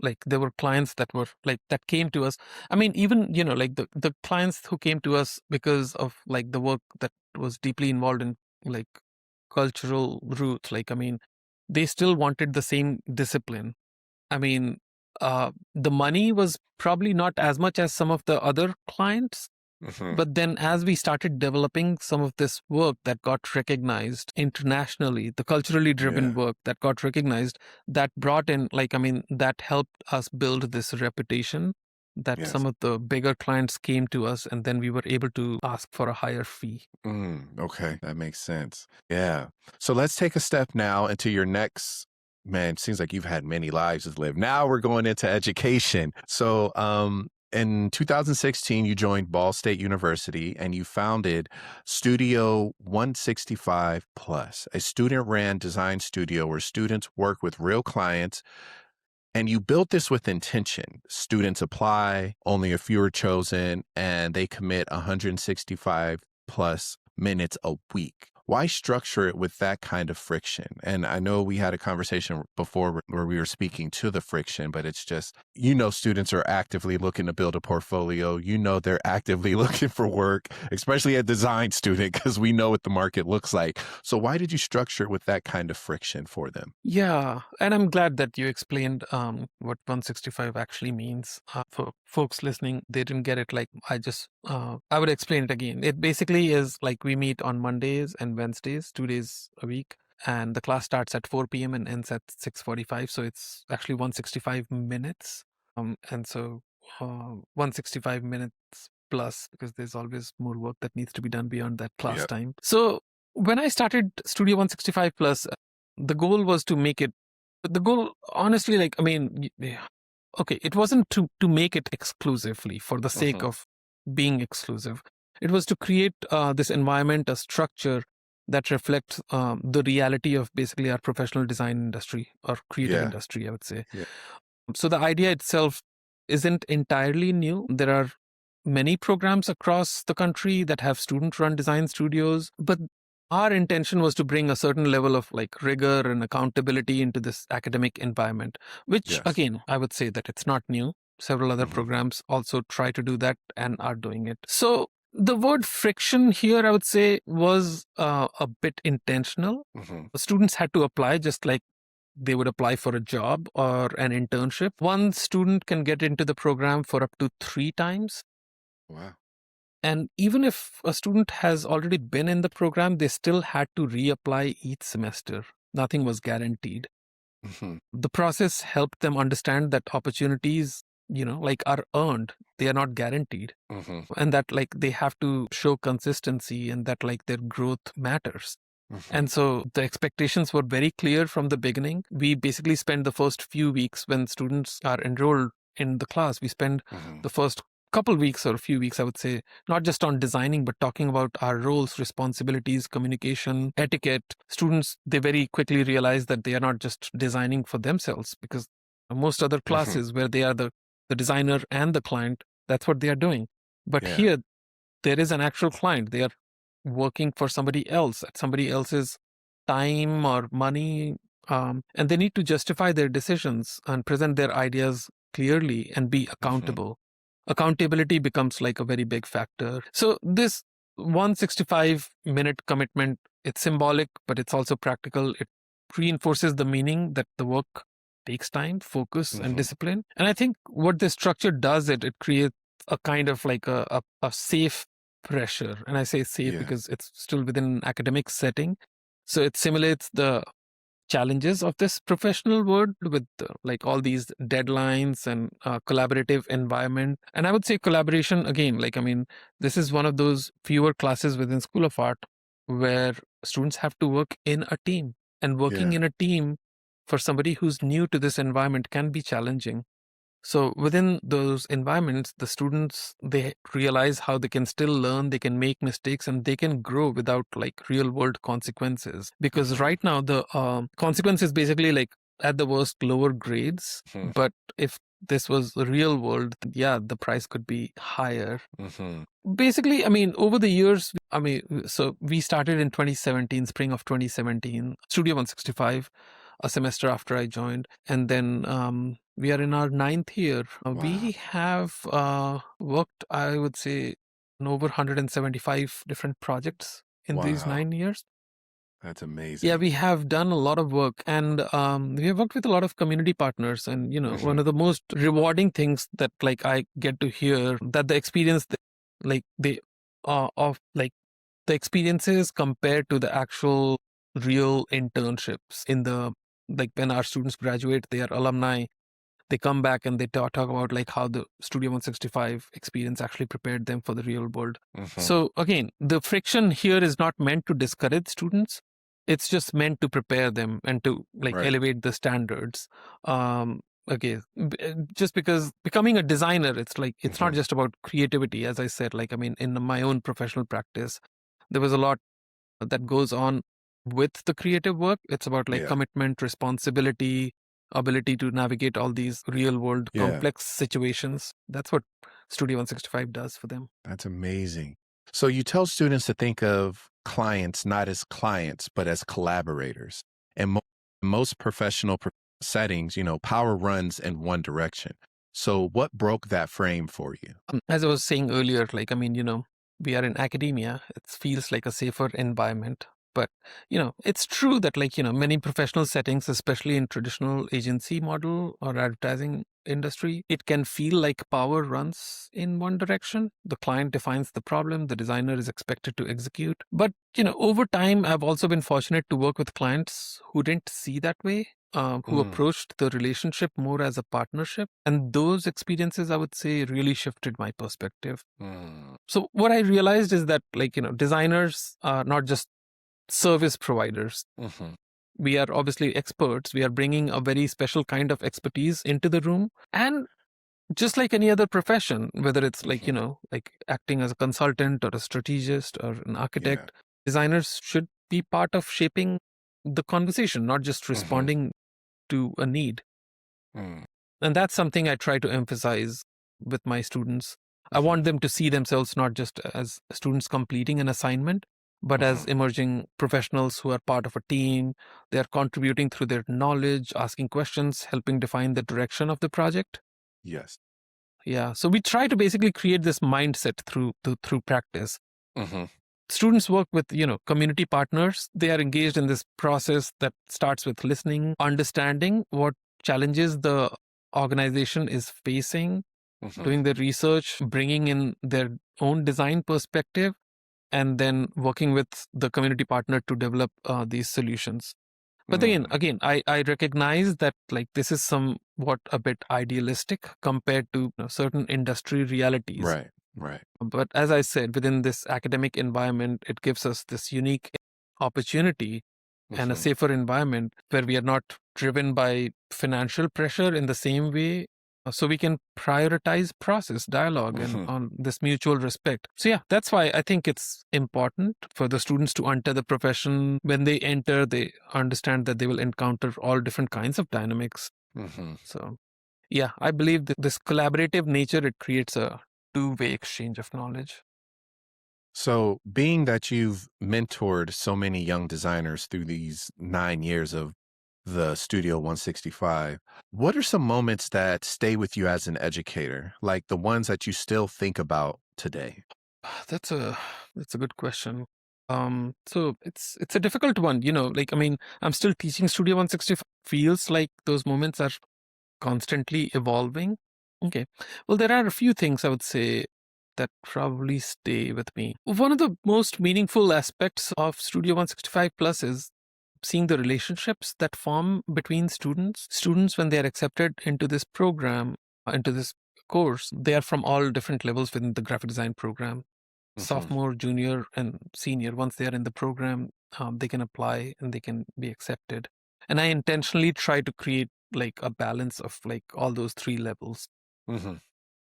[SPEAKER 2] Like there were clients that were like, that came to us. Even, like the clients who came to us because of like the work that was deeply involved in like cultural roots, like, they still wanted the same discipline. I mean, the money was probably not as much as some of the other clients. But then as we started developing some of this work that got recognized internationally, the culturally driven work that got recognized, that brought in, like, that helped us build this reputation that
[SPEAKER 1] Yes.
[SPEAKER 2] some of the bigger clients came to us, and then we were able to ask for a higher fee.
[SPEAKER 1] Okay, that makes sense. Yeah. So let's take a step now into your next. Man, seems like you've had many lives to live. Now we're going into education. So, in 2016, you joined Ball State University and you founded Studio 165 Plus, a student-ran design studio where students work with real clients. And you built this with intention. Students apply, only a few are chosen, and they commit 165 plus minutes a week. Why structure it with that kind of friction? And I know we had a conversation before where we were speaking to the friction, but it's just, students are actively looking to build a portfolio. They're actively looking for work, especially a design student, because we know what the market looks like. So why did you structure it with that kind of friction for them?
[SPEAKER 2] Yeah, and I'm glad that you explained what 165 actually means. For folks listening, they didn't get it. Like I would explain it again. It basically is like we meet on Mondays and Wednesdays, 2 days a week, and the class starts at 4 p.m. and ends at 6:45. So it's actually 165 minutes. And so 165 minutes plus, because there's always more work that needs to be done beyond that class
[SPEAKER 1] Yep.
[SPEAKER 2] time. So when I started Studio 165 Plus, the goal was to make it, but the goal, honestly, okay, it wasn't to make it exclusively for the sake of being exclusive. It was to create this environment, a structure that reflects the reality of basically our professional design industry or creative
[SPEAKER 1] Yeah.
[SPEAKER 2] industry, I would say.
[SPEAKER 1] Yeah.
[SPEAKER 2] So the idea itself isn't entirely new. There are many programs across the country that have student-run design studios, but our intention was to bring a certain level of like rigor and accountability into this academic environment, which
[SPEAKER 1] Yes.
[SPEAKER 2] again, I would say that it's not new. Several other
[SPEAKER 1] Mhm.
[SPEAKER 2] programs also try to do that and are doing it. So the word friction here, I would say, was a bit intentional. Students had to apply just like they would apply for a job or an internship. One student can get into the program for up to 3 times.
[SPEAKER 1] Wow.
[SPEAKER 2] And even if a student has already been in the program, they still had to reapply each semester. Nothing was guaranteed.
[SPEAKER 1] Mhm.
[SPEAKER 2] The process helped them understand that opportunities, like are earned, they are not guaranteed.
[SPEAKER 1] Mhm.
[SPEAKER 2] And that like they have to show consistency and that like their growth matters.
[SPEAKER 1] Mhm.
[SPEAKER 2] And so the expectations were very clear from the beginning. We basically spend the first few weeks when students are enrolled in the class, we spend
[SPEAKER 1] Mhm.
[SPEAKER 2] the first couple weeks or a few weeks, I would say, not just on designing, but talking about our roles, responsibilities, communication, etiquette. Students, they very quickly realize that they are not just designing for themselves, because most other
[SPEAKER 1] Mhm.
[SPEAKER 2] classes where they are the designer and the client, that's what they are doing. But
[SPEAKER 1] Yeah.
[SPEAKER 2] here, there is an actual client. They are working for somebody else at somebody else's time or money, and they need to justify their decisions and present their ideas clearly and be
[SPEAKER 1] Mhm.
[SPEAKER 2] accountable. Accountability becomes like a very big factor. So this 165-minute commitment, it's symbolic, but it's also practical. It reinforces the meaning that the work takes time, focus, and
[SPEAKER 1] Mhm.
[SPEAKER 2] discipline. And I think what this structure does, it creates a kind of like a safe pressure. And I say safe
[SPEAKER 1] Yeah.
[SPEAKER 2] because it's still within an academic setting. So it simulates the challenges of this professional world with like all these deadlines and collaborative environment. And I would say collaboration again, like, I mean, this is one of those fewer classes within School of Art where students have to work in a team, and working
[SPEAKER 1] Yeah.
[SPEAKER 2] in a team for somebody who's new to this environment can be challenging. So within those environments, the students, they realize how they can still learn, they can make mistakes, and they can grow without like real world consequences. Because
[SPEAKER 1] Mhm.
[SPEAKER 2] right now, the consequence is basically like at the worst lower grades.
[SPEAKER 1] Mhm.
[SPEAKER 2] But if this was the real world, then yeah, the price could be higher.
[SPEAKER 1] Mhm.
[SPEAKER 2] Basically, I mean, over the years, I mean, so we started in 2017, spring of 2017, Studio 165, a semester after I joined. And then we are in our ninth year.
[SPEAKER 1] Wow.
[SPEAKER 2] We have worked, I would say, on over 175 different projects in these
[SPEAKER 1] Wow.
[SPEAKER 2] 9 years.
[SPEAKER 1] That's
[SPEAKER 2] Yeah,
[SPEAKER 1] amazing.
[SPEAKER 2] we have done a lot of work, and we have worked with a lot of community partners. And one
[SPEAKER 1] Mhm.
[SPEAKER 2] of the most rewarding things that like I get to hear that the experience, like they of like the experiences compared to the actual real internships in the, like when our students graduate, they are alumni. they come back and they talk about like how the Studio 165 experience actually prepared them for the real world. So again, the friction here is not meant to discourage students. It's just meant to prepare them and to like
[SPEAKER 1] Right.
[SPEAKER 2] elevate the standards. Okay, just because becoming a designer, it's like it's not just about creativity. As I said, like I mean, in my own professional practice, there was a lot that goes on with the creative work. It's about like
[SPEAKER 1] Yeah.
[SPEAKER 2] commitment, responsibility, ability to navigate all these real world
[SPEAKER 1] Yeah.
[SPEAKER 2] complex situations. That's what Studio 165 does for them.
[SPEAKER 1] That's amazing. So you tell students to think of clients not as clients, but as collaborators. And most professional settings, power runs in one direction. So what broke that frame for you?
[SPEAKER 2] As I was saying earlier, like, I mean, we are in academia, it feels like a safer environment. But, it's true that, like, many professional settings, especially in traditional agency model or advertising industry, it can feel like power runs in one direction. The client defines the problem, the designer is expected to execute. But, over time, I've also been fortunate to work with clients who didn't see that way. Who approached the relationship more as a partnership. And those experiences, I would say, really shifted my perspective. So what I realized is that, like, designers are not just service providers. We are obviously experts. We are bringing a very special kind of expertise into the room. And just like any other profession, whether it's like, like acting as a consultant or a strategist or an architect, designers should be part of shaping the conversation, not just responding to a need. And that's something I try to emphasize with my students. I want them to see themselves not just as students completing an assignment, but as emerging professionals who are part of a team. They are contributing through their knowledge, asking questions, helping define the direction of the project.
[SPEAKER 1] Yes.
[SPEAKER 2] Yeah. So we try to basically create this mindset through practice. Students work with, community partners. They are engaged in this process that starts with listening, understanding what challenges the organization is facing, doing the research, bringing in their own design perspective, and then working with the community partner to develop these solutions. But again, I recognize that like this is somewhat a bit idealistic compared to certain industry realities.
[SPEAKER 1] Right.
[SPEAKER 2] But as I said, within this academic environment, it gives us this unique opportunity and a safer environment where we are not driven by financial pressure in the same way. So we can prioritize process, dialogue, and on this mutual respect. So yeah, that's why I think it's important for the students to enter the profession. When they enter, they understand that they will encounter all different kinds of dynamics. So yeah, I believe that this collaborative nature, it creates a two-way exchange of knowledge.
[SPEAKER 1] So, being that you've mentored so many young designers through these 9 years of the Studio 165, what are some moments that stay with you as an educator, like the ones that you still think about today?
[SPEAKER 2] That's a good question. So it's a difficult one, like I mean, I'm still teaching Studio 165. Feels like those moments are constantly evolving. Okay. Well, there are a few things I would say that probably stay with me. One of the most meaningful aspects of Studio 165 Plus is seeing the relationships that form between students. Students, when they are accepted into this program, into this course, they are from all different levels within the graphic design program. Sophomore, junior, and senior. Once they are in the program, they can apply and they can be accepted. And I intentionally try to create like a balance of like all those three levels.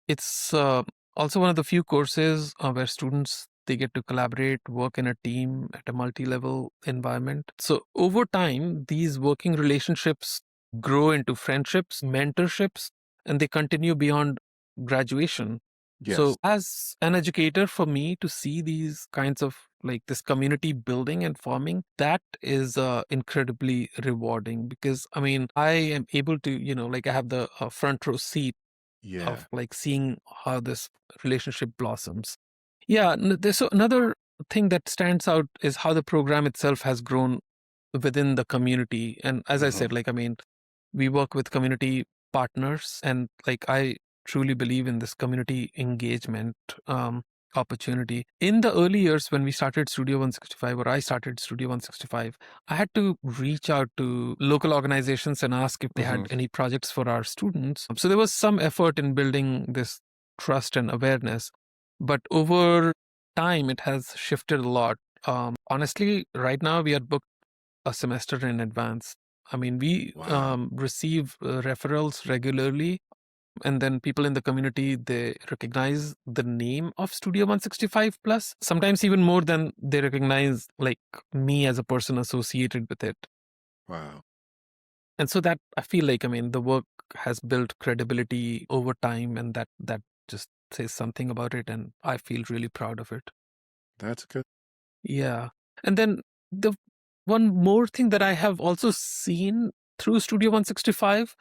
[SPEAKER 2] It's also one of the few courses where students, they get to collaborate, work in a team at a multi-level environment. So over time, these working relationships grow into friendships, mentorships, and they continue beyond graduation. So
[SPEAKER 1] Yes.
[SPEAKER 2] as an educator, for me to see these kinds of like this community building and forming, that is incredibly rewarding because I mean, I am able to, like I have the front row seat
[SPEAKER 1] Yeah.
[SPEAKER 2] of like seeing how this relationship blossoms. Yeah, there's another thing that stands out is how the program itself has grown within the community. And as I said, like, I mean, we work with community partners and like I truly believe in this community engagement. opportunity. In the early years when we started Studio 165, or I started Studio 165, I had to reach out to local organizations and ask if they had any projects for our students. So there was some effort in building this trust and awareness, but over time it has shifted a lot. Honestly, right now we are booked a semester in advance. I mean, we
[SPEAKER 1] Wow.
[SPEAKER 2] receive referrals regularly, and then people in the community, they recognize the name of Studio 165 Plus, sometimes even more than they recognize like me as a person associated with it.
[SPEAKER 1] Wow.
[SPEAKER 2] And so that I feel like, I mean, the work has built credibility over time, and that just says something about it, and I feel really proud of it.
[SPEAKER 1] That's good.
[SPEAKER 2] Yeah. And then the one more thing that I have also seen through Studio 165,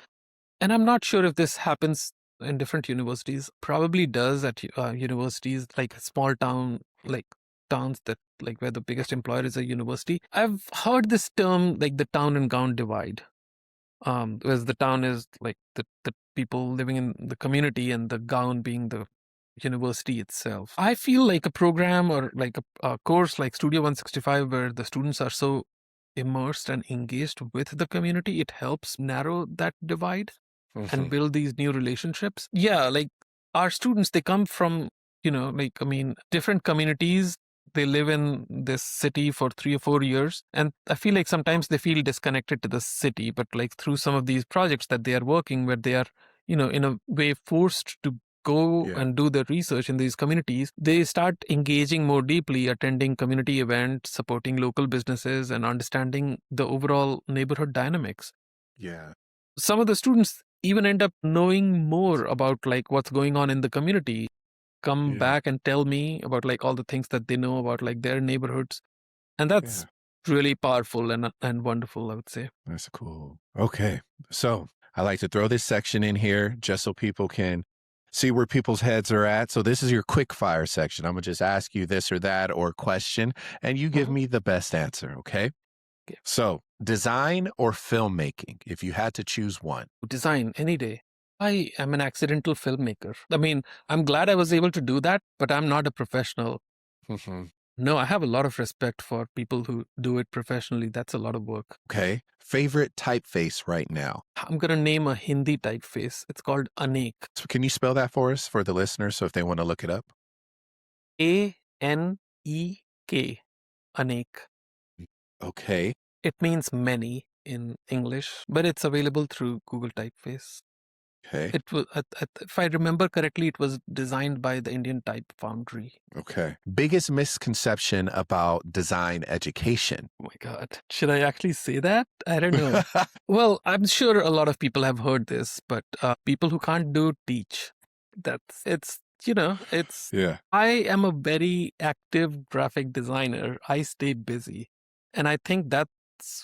[SPEAKER 2] and I'm not sure if this happens in different universities, probably does at universities like small town, like towns that like where the biggest employer is a university. I've heard this term like the town and gown divide. Whereas the town is like the people living in the community, and the gown being the university itself. I feel like a program or like a course like Studio 165, where the students are so immersed and engaged with the community, it helps narrow that divide and
[SPEAKER 1] Hmm.
[SPEAKER 2] build these new relationships. Yeah, like our students, they come from, like, I mean, different communities. They live in this city for 3 or 4 years. And I feel like sometimes they feel disconnected to the city, but like through some of these projects that they are working, where they are, in a way forced to go
[SPEAKER 1] Yeah.
[SPEAKER 2] and do their research in these communities, they start engaging more deeply, attending community events, supporting local businesses, and understanding the overall neighborhood dynamics.
[SPEAKER 1] Yeah.
[SPEAKER 2] Some of the students even end up knowing more about like what's going on in the community, come
[SPEAKER 1] Yeah.
[SPEAKER 2] back and tell me about like all the things that they know about like their neighborhoods, and that's
[SPEAKER 1] Yeah.
[SPEAKER 2] really powerful and wonderful, I would say.
[SPEAKER 1] That's cool. Okay. So I like to throw this section in here just so people can see where people's heads are at. So this is your quick fire section. I'm going to just ask you this or that or question, and you give
[SPEAKER 2] Mhm.
[SPEAKER 1] me the best answer. Okay.
[SPEAKER 2] Okay.
[SPEAKER 1] So design or filmmaking, if you had to choose one.
[SPEAKER 2] Design any day. I am an accidental filmmaker. I mean, I'm glad I was able to do that, but I'm not a professional.
[SPEAKER 1] Mhm.
[SPEAKER 2] No, I have a lot of respect for people who do it professionally. That's a lot of work.
[SPEAKER 1] Okay. Favorite typeface right now.
[SPEAKER 2] I'm going to name a Hindi typeface. It's called Anek.
[SPEAKER 1] So can you spell that for us for the listeners? So if they want to look it up.
[SPEAKER 2] Anek. Anek.
[SPEAKER 1] Okay.
[SPEAKER 2] It means many in English, but it's available through Google Typeface.
[SPEAKER 1] Okay.
[SPEAKER 2] It was, if I remember correctly, it was designed by the Indian Type Foundry.
[SPEAKER 1] Okay. Biggest misconception about design education.
[SPEAKER 2] Oh my God. Should I actually say that? I don't know. Well, I'm sure a lot of people have heard this, but people who can't do teach. It's,
[SPEAKER 1] Yeah.
[SPEAKER 2] I am a very active graphic designer. I stay busy. And I think that's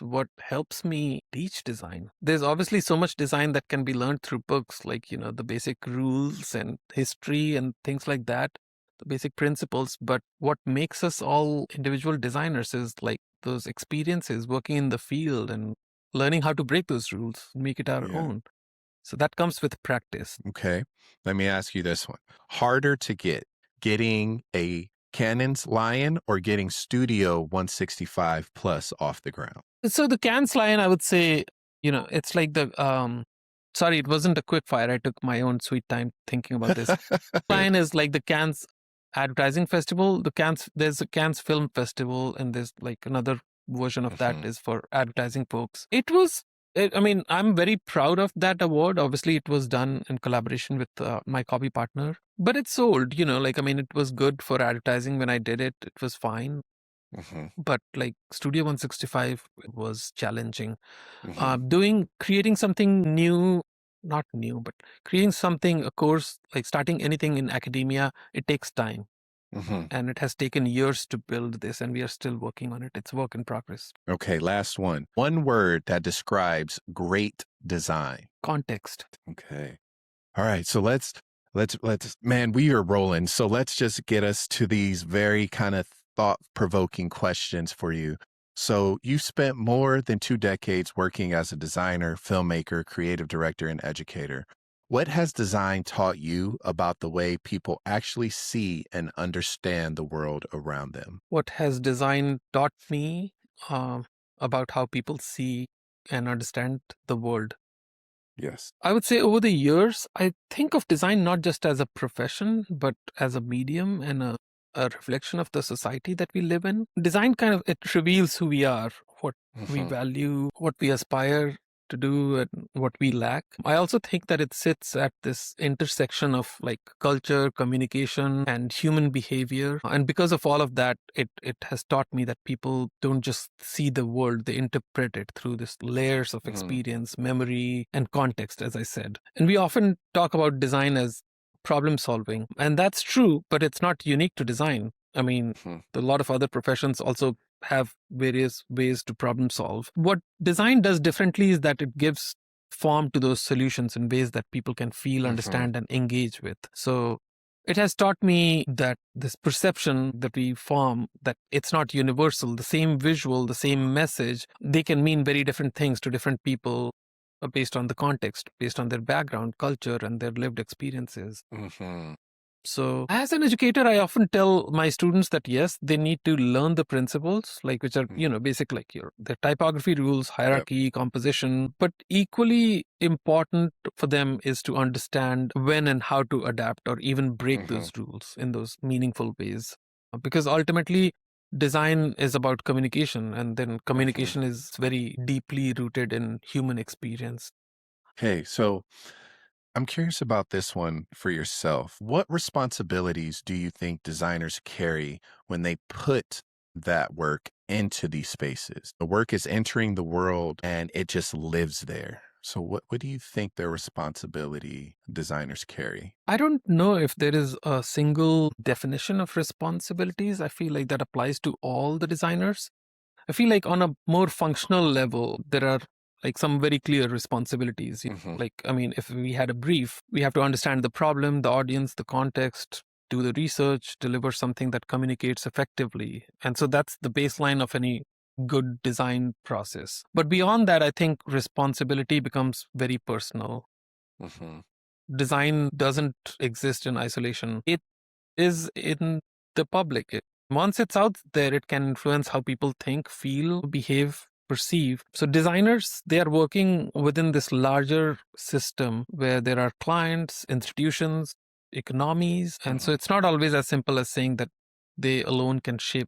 [SPEAKER 2] what helps me teach design. There's obviously so much design that can be learned through books, like, the basic rules and history and things like that, the basic principles. But what makes us all individual designers is like those experiences working in the field and learning how to break those rules, make it our
[SPEAKER 1] Yeah.
[SPEAKER 2] own. So that comes with practice.
[SPEAKER 1] Okay. Let me ask you this one. Harder to getting a Canon's Lion or getting Studio 165 Plus off the ground?
[SPEAKER 2] So the Cannes Lion, I would say, it's like sorry, it wasn't a quick fire. I took my own sweet time thinking about this.
[SPEAKER 1] Good.
[SPEAKER 2] Lion is like the Cannes Advertising Festival. There's a Cannes Film Festival, and there's like another version of that
[SPEAKER 1] Mhm.
[SPEAKER 2] is for advertising folks. I mean, I'm very proud of that award. Obviously, it was done in collaboration with my copy partner, but it sold, like, I mean, it was good for advertising when I did it. It was fine.
[SPEAKER 1] Mhm.
[SPEAKER 2] But like Studio 165 was challenging.
[SPEAKER 1] Mhm.
[SPEAKER 2] Creating something new, not new, but creating something, a course, like starting anything in academia, it takes time.
[SPEAKER 1] Mhm.
[SPEAKER 2] And it has taken years to build this, and we are still working on it. It's work in progress.
[SPEAKER 1] Okay, last one. One word that describes great design.
[SPEAKER 2] Context.
[SPEAKER 1] Okay. All right. So man, we are rolling. So let's just get us to these very kind of thought-provoking questions for you. So you spent more than 2 decades working as a designer, filmmaker, creative director, and educator. What has design taught you about the way people actually see and understand the world around them?
[SPEAKER 2] What has design taught me uh, about how people see and understand the world?
[SPEAKER 1] Yes.
[SPEAKER 2] I would say over the years, I think of design not just as a profession, but as a medium and a reflection of the society that we live in. Design kind of it reveals who we are, what we
[SPEAKER 1] Hmm.
[SPEAKER 2] value, what we aspire to do, and what we lack. I also think that it sits at this intersection of like culture, communication, and human behavior. And because of all of that, it has taught me that people don't just see the world, they interpret it through this layers of
[SPEAKER 1] Hmm.
[SPEAKER 2] experience, memory, and context, as I said. And we often talk about design as problem solving, and that's true, but it's not unique to design. I mean,
[SPEAKER 1] Hmm.
[SPEAKER 2] a lot of other professions also have various ways to problem solve. What design does differently is that it gives form to those solutions in ways that people can feel,
[SPEAKER 1] Hmm.
[SPEAKER 2] understand, and engage with. So it has taught me that this perception that we form, that it's not universal, the same visual, the same message, they can mean very different things to different people based on the context, based on their background, culture, and their lived experiences.
[SPEAKER 1] Hmm.
[SPEAKER 2] So, as an educator, I often tell my students that yes, they need to learn the principles, like which are,
[SPEAKER 1] Hmm.
[SPEAKER 2] basic, like your the typography rules,
[SPEAKER 1] Yep.
[SPEAKER 2] hierarchy, composition. But equally important for them is to understand when and how to adapt or even break
[SPEAKER 1] Hmm.
[SPEAKER 2] those rules in those meaningful ways. Because ultimately, design is about communication, and then
[SPEAKER 1] Hmm.
[SPEAKER 2] communication is very deeply rooted in human experience.
[SPEAKER 1] Hey, so I'm curious about this one for yourself. What responsibilities do you think designers carry when they put that work into these spaces? The work is entering the world and it just lives there. So what do you think their responsibility designers carry?
[SPEAKER 2] I don't know if there is a single definition of responsibilities. I feel like that applies to all the designers. I feel like on a more functional level, there are like some very clear responsibilities.
[SPEAKER 1] Hmm.
[SPEAKER 2] Like, I mean, if we had a brief, we have to understand the problem, the audience, the context, do the research, deliver something that communicates effectively. And so that's the baseline of any good design process. But beyond that, I think responsibility becomes very personal.
[SPEAKER 1] Hmm.
[SPEAKER 2] Design doesn't exist in isolation. It is in the public. Once it's out there, it can influence how people think, feel, behave, perceive. So designers, they are working within this larger system where there are clients, institutions, economies. And so
[SPEAKER 1] Hmm.
[SPEAKER 2] it's not always as simple as saying that they alone can shape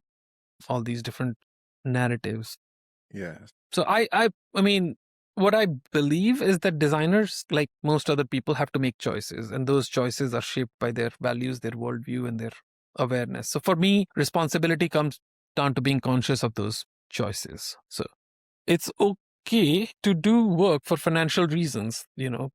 [SPEAKER 2] all these different narratives.
[SPEAKER 1] Yes.
[SPEAKER 2] So I mean, what I believe is that designers, like most other people, have to make choices, and those choices are shaped by their values, their worldview, and their awareness. So for me, responsibility comes down to being conscious of those choices. So it's okay to do work for financial reasons.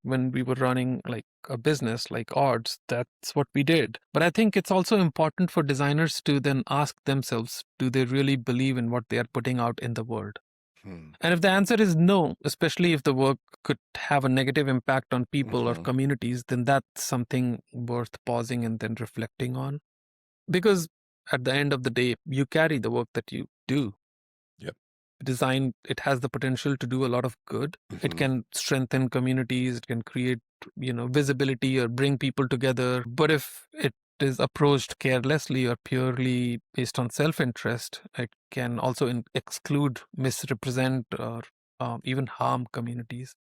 [SPEAKER 2] When we were running like a business like odds, that's what we did. But I think it's also important for designers to then ask themselves, do they really believe in what they are putting out in the world?
[SPEAKER 1] Hmm.
[SPEAKER 2] And if the answer is no, especially if the work could have a negative impact on people or
[SPEAKER 1] Hmm.
[SPEAKER 2] communities, then that's something worth pausing and then reflecting on. Because at the end of the day, you carry the work that you do.
[SPEAKER 1] Yep.
[SPEAKER 2] Design, it has the potential to do a lot of good. It
[SPEAKER 1] Hmm.
[SPEAKER 2] can strengthen communities, it can create, visibility or bring people together. But if it is approached carelessly or purely based on self-interest, it can also exclude, misrepresent, or even harm communities.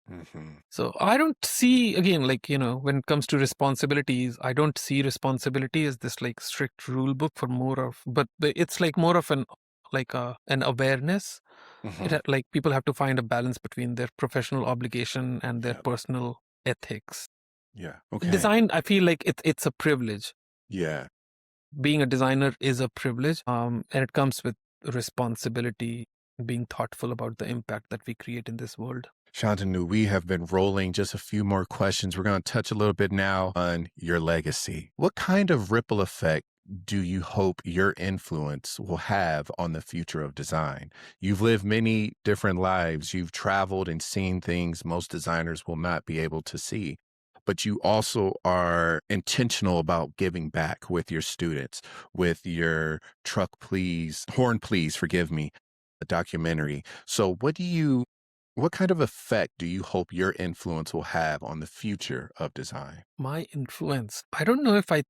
[SPEAKER 1] Hmm.
[SPEAKER 2] So I don't see, again, like, when it comes to responsibilities, I don't see responsibility as this like strict rule book for more of, but it's like more of an awareness.
[SPEAKER 1] Hmm.
[SPEAKER 2] Like people have to find a balance between their professional obligation and their
[SPEAKER 1] Yep.
[SPEAKER 2] personal ethics.
[SPEAKER 1] Yeah. Okay.
[SPEAKER 2] Design, I feel like it's a privilege.
[SPEAKER 1] Yeah.
[SPEAKER 2] Being a designer is a privilege, and it comes with responsibility, being thoughtful about the impact that we create in this world.
[SPEAKER 1] Shantanu, we have been rolling just a few more questions. We're going to touch a little bit now on your legacy. What kind of ripple effect do you hope your influence will have on the future of design? You've lived many different lives. You've traveled and seen things most designers will not be able to see. But you also are intentional about giving back with your students, with your Horn Please, forgive me, a documentary. So what do you What kind of effect do you hope your influence will have on the future of design?
[SPEAKER 2] My influence. I don't know if I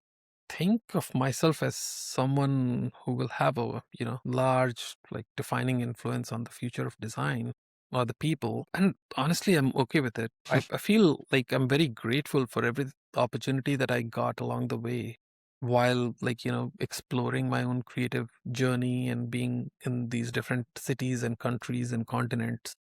[SPEAKER 2] think of myself as someone who will have a, large, like defining influence on the future of design or the people. And honestly, I'm okay with it. I feel like I'm very grateful for every opportunity that I got along the way while, like, exploring my own creative journey and being in these different cities and countries and continents.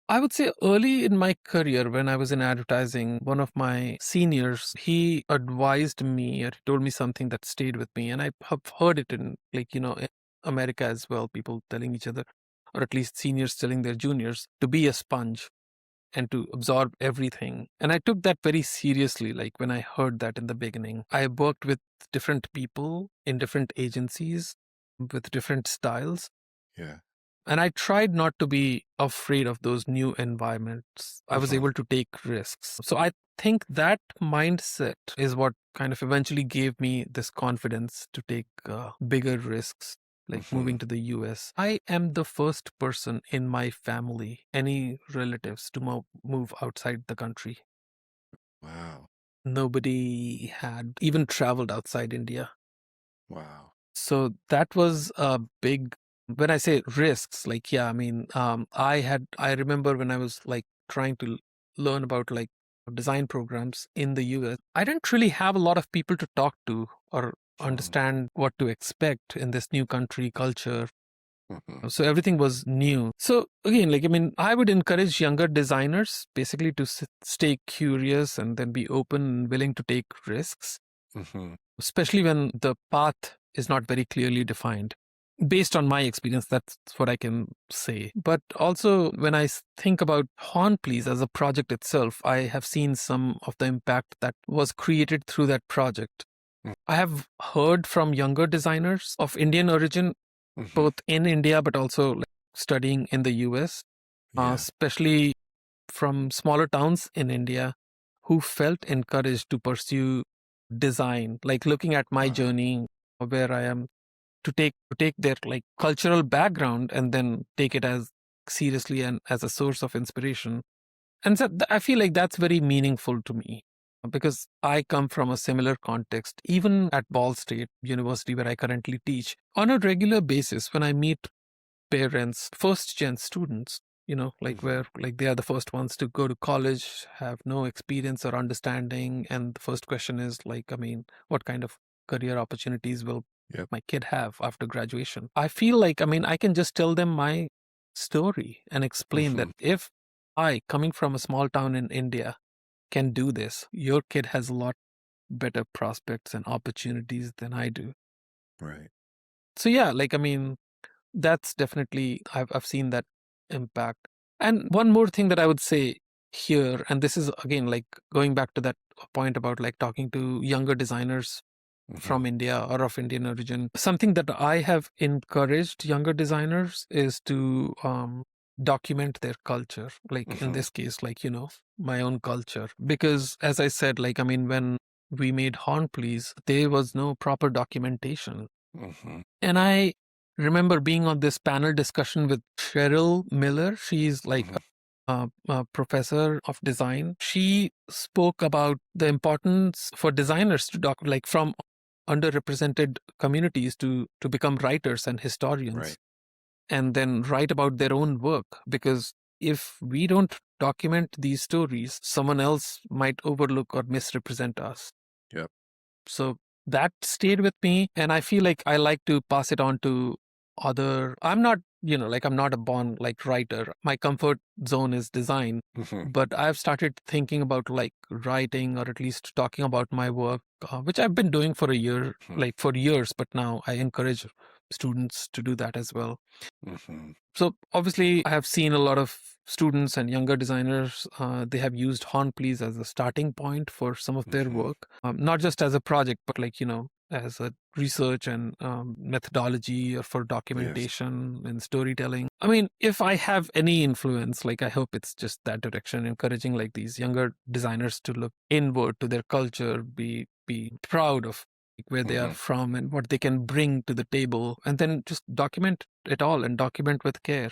[SPEAKER 2] I would say early in my career, when I was in advertising, one of my seniors, he advised me or he told me something that stayed with me. And I have heard it in, like, in America as well, people telling each other, or at least seniors telling their juniors, to be a sponge and to absorb everything. And I took that very seriously, like when I heard that in the beginning. I worked with different people in different agencies with different styles.
[SPEAKER 1] Yeah.
[SPEAKER 2] And I tried not to be afraid of those new environments. I was
[SPEAKER 1] Hmm.
[SPEAKER 2] able to take risks. So I think that mindset is what kind of eventually gave me this confidence to take bigger risks, like
[SPEAKER 1] Hmm.
[SPEAKER 2] moving to the US. I am the first person in my family, any relatives, to move outside the country.
[SPEAKER 1] Wow.
[SPEAKER 2] Nobody had even traveled outside India.
[SPEAKER 1] Wow.
[SPEAKER 2] So that was a big, when I say risks, like, yeah, I mean, I remember when I was like trying to learn about like design programs in the US, I didn't really have a lot of people to talk to or
[SPEAKER 1] Hmm.
[SPEAKER 2] understand what to expect in this new country culture.
[SPEAKER 1] Hmm.
[SPEAKER 2] So everything was new. So again, like, I mean, I would encourage younger designers basically to stay curious and then be open and willing to take risks,
[SPEAKER 1] Hmm.
[SPEAKER 2] especially when the path is not very clearly defined. Based on my experience, that's what I can say. But also, when I think about Horn Please as a project itself, I have seen some of the impact that was created through that project. I have heard from younger designers of Indian origin,
[SPEAKER 1] Hmm.
[SPEAKER 2] both in India but also like studying in the US,
[SPEAKER 1] Yeah.
[SPEAKER 2] especially from smaller towns in India, who felt encouraged to pursue design, like looking at my
[SPEAKER 1] Wow.
[SPEAKER 2] journey where I am, to take their like cultural background and then take it as seriously and as a source of inspiration. And so I feel like that's very meaningful to me because I come from a similar context, even at Ball State University, where I currently teach. On a regular basis, when I meet parents, first gen students, like
[SPEAKER 1] Hmm.
[SPEAKER 2] where like they are the first ones to go to college, have no experience or understanding. And the first question is like, I mean, what kind of career opportunities will
[SPEAKER 1] Yep.
[SPEAKER 2] my kid have after graduation? I feel like, I mean, I can just tell them my story and explain that
[SPEAKER 1] Hmm.
[SPEAKER 2] if I, coming from a small town in India, can do this, your kid has a lot better prospects and opportunities than I do.
[SPEAKER 1] Right.
[SPEAKER 2] So yeah, like, I mean, that's definitely, I've seen that impact. And one more thing that I would say here, and this is again like going back to that point about like talking to younger designers
[SPEAKER 1] Hmm.
[SPEAKER 2] from India or of Indian origin, something that I have encouraged younger designers is to document their culture, like in
[SPEAKER 1] Hmm.
[SPEAKER 2] this case, like, my own culture. Because as I said, like, I mean, when we made Horn Please, there was no proper documentation.
[SPEAKER 1] Hmm.
[SPEAKER 2] And I remember being on this panel discussion with Cheryl Miller. She's like
[SPEAKER 1] Hmm.
[SPEAKER 2] a professor of design. She spoke about the importance for designers to like from underrepresented communities to become writers and historians
[SPEAKER 1] Right.
[SPEAKER 2] and then write about their own work, because if we don't document these stories, someone else might overlook or misrepresent us.
[SPEAKER 1] Yep.
[SPEAKER 2] So that stayed with me. And I feel like I like to pass it on to I'm not, like I'm not a born like writer. My comfort zone is design.
[SPEAKER 1] Hmm.
[SPEAKER 2] But I've started thinking about like writing or at least talking about my work, which I've been doing for a year, like for years. But now I encourage students to do that as well.
[SPEAKER 1] Hmm.
[SPEAKER 2] So obviously, I have seen a lot of students and younger designers. They have used Horn Please as a starting point for some of their
[SPEAKER 1] Hmm.
[SPEAKER 2] work, not just as a project, but like as a research and methodology or for
[SPEAKER 1] Yes.
[SPEAKER 2] documentation and storytelling. I mean, if I have any influence, like I hope it's just that direction, encouraging like these younger designers to look inward to their culture, be proud of like where they are
[SPEAKER 1] Hmm.
[SPEAKER 2] from and what they can bring to the table, and then just document it all and document with care.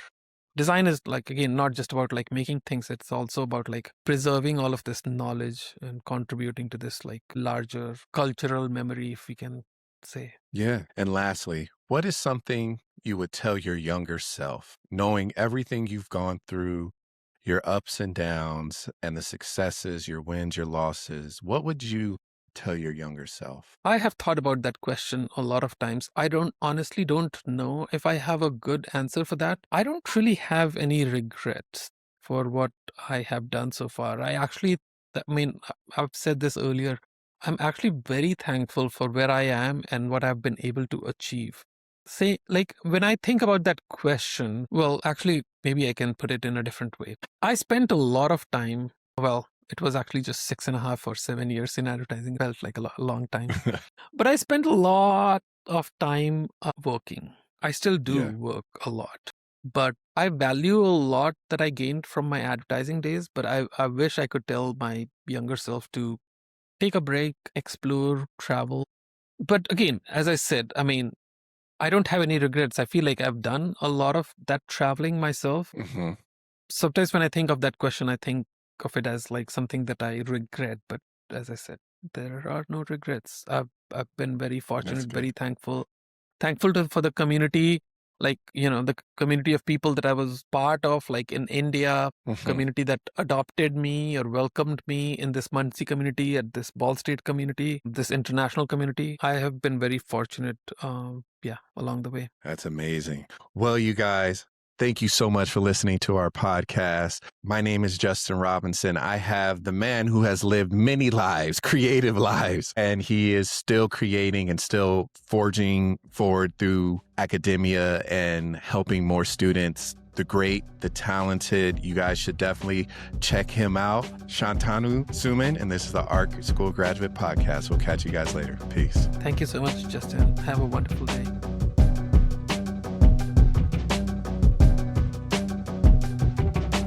[SPEAKER 2] design is like, again, not just about like making things. It's also about like preserving all of this knowledge and contributing to this like larger cultural memory, if we can say.
[SPEAKER 1] Yeah. And lastly, what is something you would tell your younger self, knowing everything you've gone through, your ups and downs, and the successes, your wins, your losses? What would you tell your younger self?
[SPEAKER 2] I have thought about that question a lot of times. I honestly don't know if I have a good answer for that. I don't really have any regrets for what I have done so far. I've said this earlier. I'm actually very thankful for where I am and what I've been able to achieve. Say, like, when I think about that question, well, actually, maybe I can put it in a different way. I spent a lot of time, well, it was actually just 6.5 or 7 years in advertising. It felt like a long time. But I spent a lot of time working. I still do
[SPEAKER 1] Yeah.
[SPEAKER 2] work a lot. But I value a lot that I gained from my advertising days. But I wish I could tell my younger self to take a break, explore, travel. But again, as I said, I don't have any regrets. I feel like I've done a lot of that traveling myself.
[SPEAKER 1] Hmm.
[SPEAKER 2] Sometimes when I think of that question, I think of it as like something that I regret. But as I said, there are no regrets. I've been very
[SPEAKER 1] That's
[SPEAKER 2] fortunate,
[SPEAKER 1] good.
[SPEAKER 2] very thankful for the community, like, the community of people that I was part of, like in India,
[SPEAKER 1] Hmm.
[SPEAKER 2] community that adopted me or welcomed me in this Muncie community, at this Ball State community, this international community. I have been very fortunate, along the way.
[SPEAKER 1] That's amazing. Well, you guys, thank you so much for listening to our podcast. My name is Justin Robinson. I have the man who has lived many lives, creative lives, and he is still creating and still forging forward through academia and helping more students. The great, the talented. You guys should definitely check him out. Shantanu Suman, and this is the Art School Graduate Podcast. We'll catch you guys later. Peace.
[SPEAKER 2] Thank you so much, Justin. Have a wonderful day.